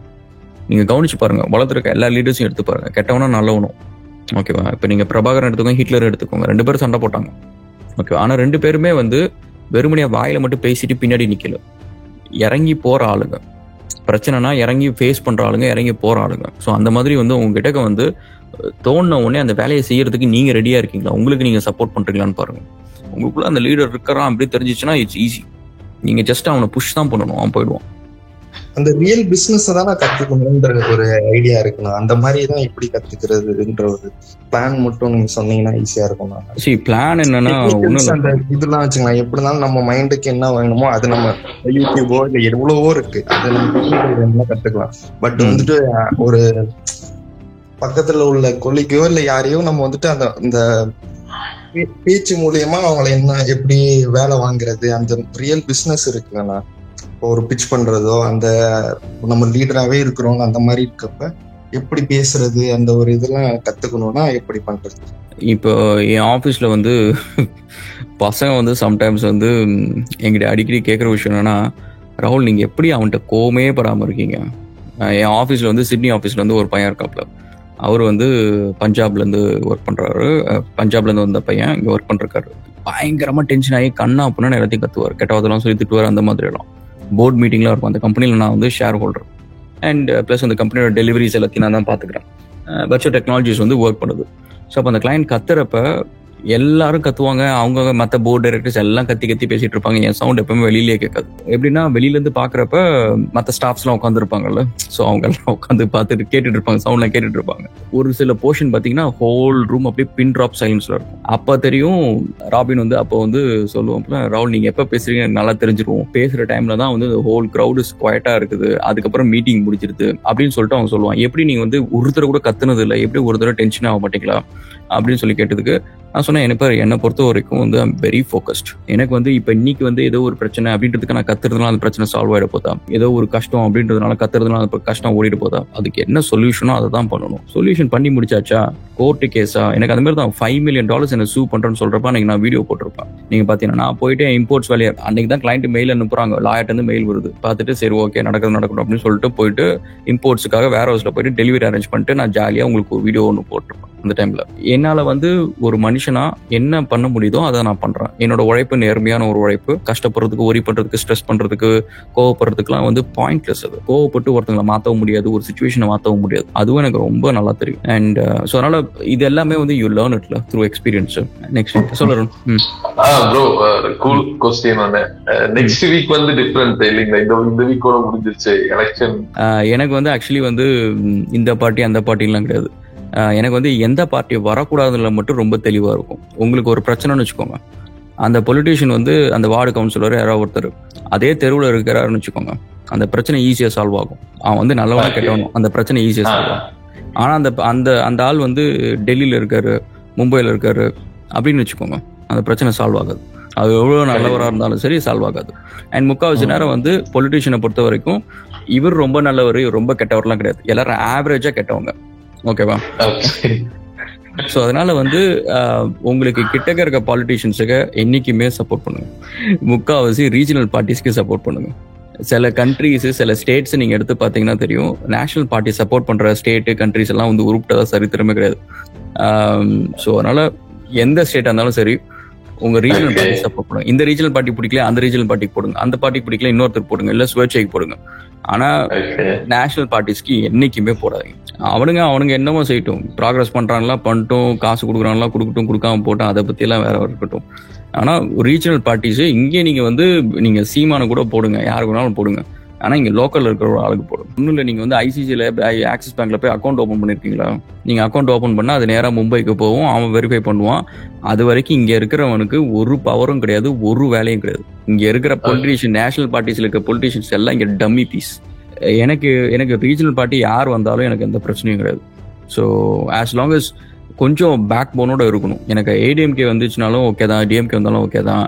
நீங்க கவனிச்சு பாருங்க, வளர்த்துருக்க எல்லா லீடர்ஸையும் எடுத்து பாருங்க, கெட்டவனா நல்லவனும். ஓகேவா? இப்போ நீங்க பிரபாகரன் எடுத்துக்கோங்க, ஹிட்லர் எடுத்துக்கோங்க, 2 பேரும் சண்டை போட்டாங்க. ஓகே, ஆனா 2 பேருமே வந்து வெறுமனையா வாயில மட்டும் பேசிட்டு பின்னாடி நிக்கல, இறங்கி போற ஆளுங்க. பிரச்சனைனா இறங்கி ஃபேஸ் பண்ற ஆளுங்க, இறங்கி போற ஆளுங்க. ஸோ அந்த மாதிரி வந்து உங்ககிட்ட வந்து தோணுன உடனே அந்த வேலையை செய்யறதுக்கு நீங்க ரெடியா இருக்கீங்களா, உங்களுக்கு நீங்க சப்போர்ட் பண்றீங்களான்னு பாருங்க. உங்களுக்குள்ள அந்த லீடர் இருக்கிறான் அப்படி தெரிஞ்சிச்சுன்னா இட்ஸ் ஈஸி. நீங்க ஜஸ்ட் அவனை புஷ் தான் பண்ணணும், அவன் போயிடுவான். அந்த ரியல் பிசினஸ் தான் நான் கத்துக்கணும்ன்ற ஒரு ஐடியா இருக்குண்ணா. அந்த மாதிரி தான் எப்படி கத்துக்கிறதுன்ற ஒரு பிளான் மட்டும் நீங்க சொன்னீங்கன்னா ஈஸியா இருக்கும். சரி, பிளான் என்னன்னா அந்த இதெல்லாம் வச்சுக்கலாம். எப்படி இருந்தாலும் நம்ம மைண்டுக்கு என்ன வேணுமோ அது நம்ம யூடியூபோ இல்ல எவ்வளவோ இருக்கு, அது நம்ம கத்துக்கலாம். பட் வந்துட்டு ஒரு பக்கத்துல உள்ள கொல்லிக்கையோ இல்ல யாரையோ நம்ம வந்துட்டு அந்த இந்த பேச்சு மூலியமா அவங்களை என்ன எப்படி வேலை வாங்குறது, அந்த ரியல் பிசினஸ் இருக்குங்கண்ணா. ஒரு பிட்ச் பண்றதோ, அந்த நம்ம லீடராகவே இருக்கிறோம் அந்த மாதிரி இருக்கப்ப எப்படி பேசுறது, அந்த ஒரு இதெல்லாம் கத்துக்கணும்னா எப்படி பண்றது? இப்போ என் ஆஃபீஸ்ல வந்து பசங்க வந்து சம்டைம்ஸ் வந்து எங்கிட்ட அடிக்கடி கேட்குற விஷயம் என்னன்னா, ராகுல் நீங்க எப்படி அவன்கிட்ட கோவமே படாம இருக்கீங்க? என் ஆஃபீஸ்ல வந்து சிட்னி ஆஃபீஸ்ல வந்து ஒரு பையன் இருக்காப்ல. அவர் வந்து பஞ்சாப்ல இருந்து ஒர்க் பண்றாரு. பஞ்சாப்ல இருந்து வந்த பையன் இங்க ஒர்க் பண்றாரு. பயங்கரமா டென்ஷன் ஆகி கண்ணா அப்படின்னு எல்லாத்தையும் கத்துவார், கெட்டவாதெல்லாம் சொல்லி திட்டுவார். அந்த மாதிரி எல்லாம் போர்ட் மீட்டிங்லாம் இருக்கும். அந்த கம்பெனியில் நான் வந்து ஷேர் ஹோல்டர் அண்ட் ப்ளஸ் அந்த கம்பெனியோட டெலிவரிஸ் எல்லாத்தையும் நான் தான் பார்த்துக்கிறேன். வர்ச்சுவல் டெக்னாலஜிஸ் வந்து ஒர்க் பண்ணுது. ஸோ அப்போ அந்த கிளைண்ட் கத்துறப்ப எல்லாரும் கத்துவாங்க, அவங்க மற்ற போர்ட் டைரக்டர்ஸ் எல்லாம் கத்தி கத்தி பேசிட்டு இருப்பாங்க. என் சவுண்ட் எப்பவுமே வெளியிலேயே கேட்காது. எப்படின்னா வெளியில இருந்து பாக்குறப்ப மற்ற ஸ்டாஃப்ஸ் எல்லாம் உட்காந்துருப்பாங்கல்ல, ஸோ அவங்க எல்லாம் உட்காந்து பார்த்துட்டு கேட்டுட்டு இருப்பாங்க, சவுண்ட்லாம் கேட்டுட்டு இருப்பாங்க. ஒரு சில போர்ஷன் பாத்தீங்கன்னா ஹோல் ரூம் அப்படியே பின் ட்ராப் சைலன்ஸ்ல இருக்கும். அப்ப தெரியும் ராபின் வந்து அப்போ வந்து சொல்லுவோம், ராகுல் நீங்க எப்ப பேசுறீங்க நல்லா தெரிஞ்சிருவோம், பேசுற டைம்ல தான் வந்து ஹோல் கிரௌடு குவாய்ட்டா இருக்குது, அதுக்கப்புறம் மீட்டிங் முடிச்சிருது அப்படின்னு சொல்லிட்டு அவங்க சொல்லுவாங்க. எப்படி நீங்க வந்து ஒருத்தர் கூட கத்துனது இல்லை, எப்படி ஒரு தடவை டென்ஷன் ஆக மாட்டீங்களா அப்படின்னு சொல்லி கேட்டதுக்கு நான் சொன்னேன், என்னை பொறுத்த வரைக்கும் வந்து ஐம் வெரி ஃபோக்கஸ்ட். எனக்கு வந்து இப்போ இன்னைக்கு வந்து ஏதோ ஒரு பிரச்சனை அப்படின்றதுக்கு நான் கத்துறதுனால அந்த பிரச்சனை சால்வ் ஆகிட போதா, ஏதோ ஒரு கஷ்டம் அப்படின்றதுனால கத்துறதுனால அந்த கஷ்டம் ஓடிட்டு போதா, அதுக்கு என்ன சொல்யூஷனோ அதை தான் பண்ணணும். சொல்யூஷன் பண்ணி முடிச்சாச்சா, கோர்ட்டு கேஸா, எனக்கு அந்த மாதிரி தான் $5 million என்ன சூ பண்றேன்னு சொல்றப்ப அன்னைக்கு நான் வீடியோ போட்டிருப்பேன். நீங்க பாத்தீங்கன்னா நான் போயிட்டு இம்போர்ட்ஸ் வேலையை அன்னைக்கு தான் கிளைண்ட் மெயில் அனுப்புறாங்க, லாயர்ட் வந்து மெயில் வருது, பார்த்துட்டு சரி ஓகே நடக்கணும் அப்படின்னு சொல்லிட்டு போயிட்டு இம்போர்ட்ஸுக்காக வேர் ஹவுஸ்ல போயிட்டு டெலிவரி அரேஞ்ச் பண்ணிட்டு நான் ஜாலியா உங்களுக்கு ஒரு வீடியோ ஒன்று போட்டிருப்பேன். அந்த டைம்ல என்னால வந்து ஒரு மனுஷனா என்ன பண்ண முடியுதோ அதை நான் பண்றேன். என்னோட உழைப்பு நேர்மையான ஒரு உழைப்பு. கஷ்டப்படுறதுக்கு, ஒரி பண்றதுக்கு, ஸ்ட்ரெஸ் பண்றதுக்கு, கோவப்படுறதுக்குலாம் வந்து பாயிண்ட்லெஸ். அது கோவப்பட்டு ஒருத்தங்களை மாற்றவும் முடியாது, ஒரு சுச்சுவேஷனை மாற்றவும் முடியாது. அதுவும் எனக்கு ரொம்ப நல்லா தெரியும். அண்ட் ஸோ அதனால இது எல்லாமே வந்து யூ லேர்ன் இட்ல த்ரூ எக்ஸ்பீரியன்ஸ். நெக்ஸ்ட் சொல்றேன் ப்ரோ, கூல் क्वेश्चन ஒன்னு. நெக்ஸ்ட் வீக் வந்து டிஃபரண்ட் இல்லைங்களா? இந்த வீக்கோட முடிஞ்சிருச்சு எலெக்ஷன். எனக்கு வந்து ஆக்சுவலி வந்து இந்த பார்ட்டி அந்த பார்ட்டிலாம் கிடையாது. எனக்கு வந்து எந்த பார்ட்டி வரக்கூடாதுல மட்டும் ரொம்ப தெளிவா இருக்கும். உங்களுக்கு ஒரு பிரச்சனைன்னு வச்சுக்கோங்க, அந்த பொலிட்டீஷியன் வந்து அந்த வார்டு கவுன்சிலர் யாராவது ஒருத்தர் அதே தெருவில் இருக்கிறாருன்னு வச்சுக்கோங்க, அந்த பிரச்சனை ஈஸியா சால்வ் ஆகும். அவன் வந்து நல்லவனா கெட்டவனும் அந்த பிரச்சனை ஈஸியா சால்வ் ஆகும். ஆனா அந்த ஆள் வந்து டெல்லியில இருக்காரு, மும்பைல இருக்காரு அப்படின்னு வச்சுக்கோங்க, அந்த பிரச்சனை சால்வ் ஆகாது. அது எவ்வளவு நல்லவராக இருந்தாலும் சரி சால்வ் ஆகாது. அண்ட் முக்கால்வாசி நேரம் வந்து பொலிட்டீஷியனை பொறுத்த வரைக்கும் இவர் ரொம்ப நல்லவர், இவர் ரொம்ப கெட்டவர்லாம் கிடையாது, எல்லாரும் ஆவரேஜா கெட்டவங்க. ஓகேவா? ஸோ அதனால வந்து உங்களுக்கு கிட்டக்க இருக்க பாலிட்டிஷியன்ஸுக்கு என்னைக்குமே சப்போர்ட் பண்ணுங்க. முக்கால்வாசி ரீஜனல் பார்ட்டிஸ்க்கு சப்போர்ட் பண்ணுங்க. சில கண்ட்ரிஸ், சில ஸ்டேட்ஸ் நீங்க எடுத்து பார்த்தீங்கன்னா தெரியும், நேஷனல் பார்ட்டி சப்போர்ட் பண்ற ஸ்டேட்டு கண்ட்ரிஸ் எல்லாம் வந்து உருப்பிட்டதா சரித்திரமே கிடையாது. ஸோ அதனால எந்த ஸ்டேட்டா இருந்தாலும் சரி உங்க ரீஜனல் பார்ட்டி சப்போர்ட் பண்ணுங்க. இந்த ரீஜனல் பார்ட்டி பிடிக்கல அந்த ரீஜனல் பார்ட்டிக்கு போடுங்க, அந்த பார்ட்டிக்கு பிடிக்கல இன்னொருத்தர் போடுங்க, இல்ல சுயேட்சைக்கு போடுங்க. ஆனா நேஷனல் பார்ட்டிஸ்க்கு என்னைக்குமே போடாதீங்க. அவனுங்க என்னமோ செய்யட்டும், ப்ராக்ரஸ் பண்றாங்களா பண்ணிட்டும், காசு கொடுக்குறாங்களா கொடுக்கட்டும், கொடுக்காம போட்டோம், அதை பத்தி எல்லாம் வேற இருக்கட்டும். ஆனா ரீஜனல் பார்ட்டிஸ் இங்கே நீங்க வந்து நீங்க சீமான கூட போடுங்க, யாருக்கு வேணாலும் போடுங்க, ஆனா இங்க லோக்கல்ல இருக்கிற ஒரு ஆளுக்கு போடும். ஒன்றும் இல்லை, நீங்க வந்து ஐசிசில ஆக்சிஸ் பேங்க்ல போய் அக்கௌண்ட் ஓப்பன் பண்ணிருக்கீங்களா? நீங்க அக்கௌண்ட் ஓப்பன் பண்ணா அது நேரா மும்பைக்கு போகும், அவன் வெரிஃபை பண்ணுவான். அது வரைக்கும் இங்க இருக்கிறவனுக்கு ஒரு பவரும் கிடையாது, ஒரு வேலையும் கிடையாது. இங்க இருக்கிற பொலிட்டீஷியன், நேஷனல் பார்ட்டிஸ்ல இருக்கிற பொலிட்டீஷியன்ஸ் எல்லாம் இங்க டம்மி பீஸ். எனக்கு ரீஜனல் பார்ட்டி யார் வந்தாலும் எனக்கு எந்த பிரச்சனையும் கிடையாது. ஸோ ஆஸ் லாங் அஸ் கொஞ்சம் பேக் போனோட இருக்கணும். எனக்கு ஏடிஎம்கே வந்துச்சுனாலும் ஓகே தான், டிஎம்கே வந்தாலும் ஓகே தான்.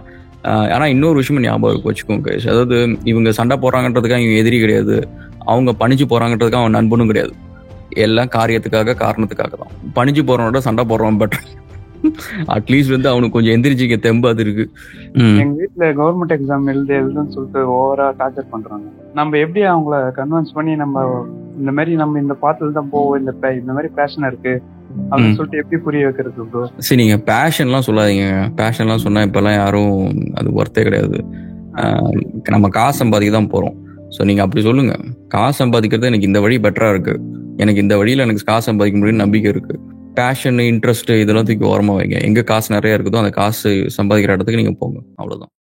ஆனா இன்னொரு விஷயம் ஞாபகம் வச்சுக்கோங்க, அதாவது இவங்க சண்டை போடுறாங்கன்றதுக்காக இவங்க எதிரி கிடையாது, அவங்க பணிஞ்சு போறாங்கன்றதுக்காக அவன் நண்பனும் கிடையாது. எல்லாம் காரியத்துக்காக, காரணத்துக்காக தான். பணிஞ்சு போறவனோட சண்டை போடுறவன் பெட்டர். அட்லீஸ்ட் வந்து அவனுக்கு கொஞ்சம் எந்திரிச்சிக்க தெம்பு அது இருக்கு. எங்க வீட்டுல கவர்மெண்ட் எக்ஸாம் எழுதுன்னு சொல்லிட்டு ஓவரா டார்ச்சர் பண்றாங்க. நம்ம எப்படி அவங்கள கன்வின்ஸ் பண்ணி நம்ம இந்த மாதிரி நம்ம இந்த பாத்துல தான் போவோம், இந்த மாதிரி பேஷன் இருக்கு அப்படின்னு சொல்லிட்டு எப்படி புரிய வைக்கிறது ப்ரோ? சரி, நீங்க பேஷன்லாம் சொல்லாதீங்க. பேஷன்லாம் சொன்னா இப்பெல்லாம் யாரும் அது ஒர்த்தே கிடையாது. நம்ம காசு சம்பாதிக்க தான் போறோம். ஸோ நீங்க அப்படி சொல்லுங்க, காசு சம்பாதிக்கிறது எனக்கு இந்த வழி பெட்டரா இருக்கு, எனக்கு இந்த வழியில எனக்கு காசு சம்பாதிக்க முடியும்னு நம்பிக்கை இருக்கு. பேஷன், இன்ட்ரெஸ்ட் இதெல்லாம் தூக்கி ஓரமா வைங்க. எங்க காசு நிறைய இருக்குதோ அந்த காசு சம்பாதிக்கிற இடத்துக்கு நீங்க போங்க, அவ்வளவுதான்.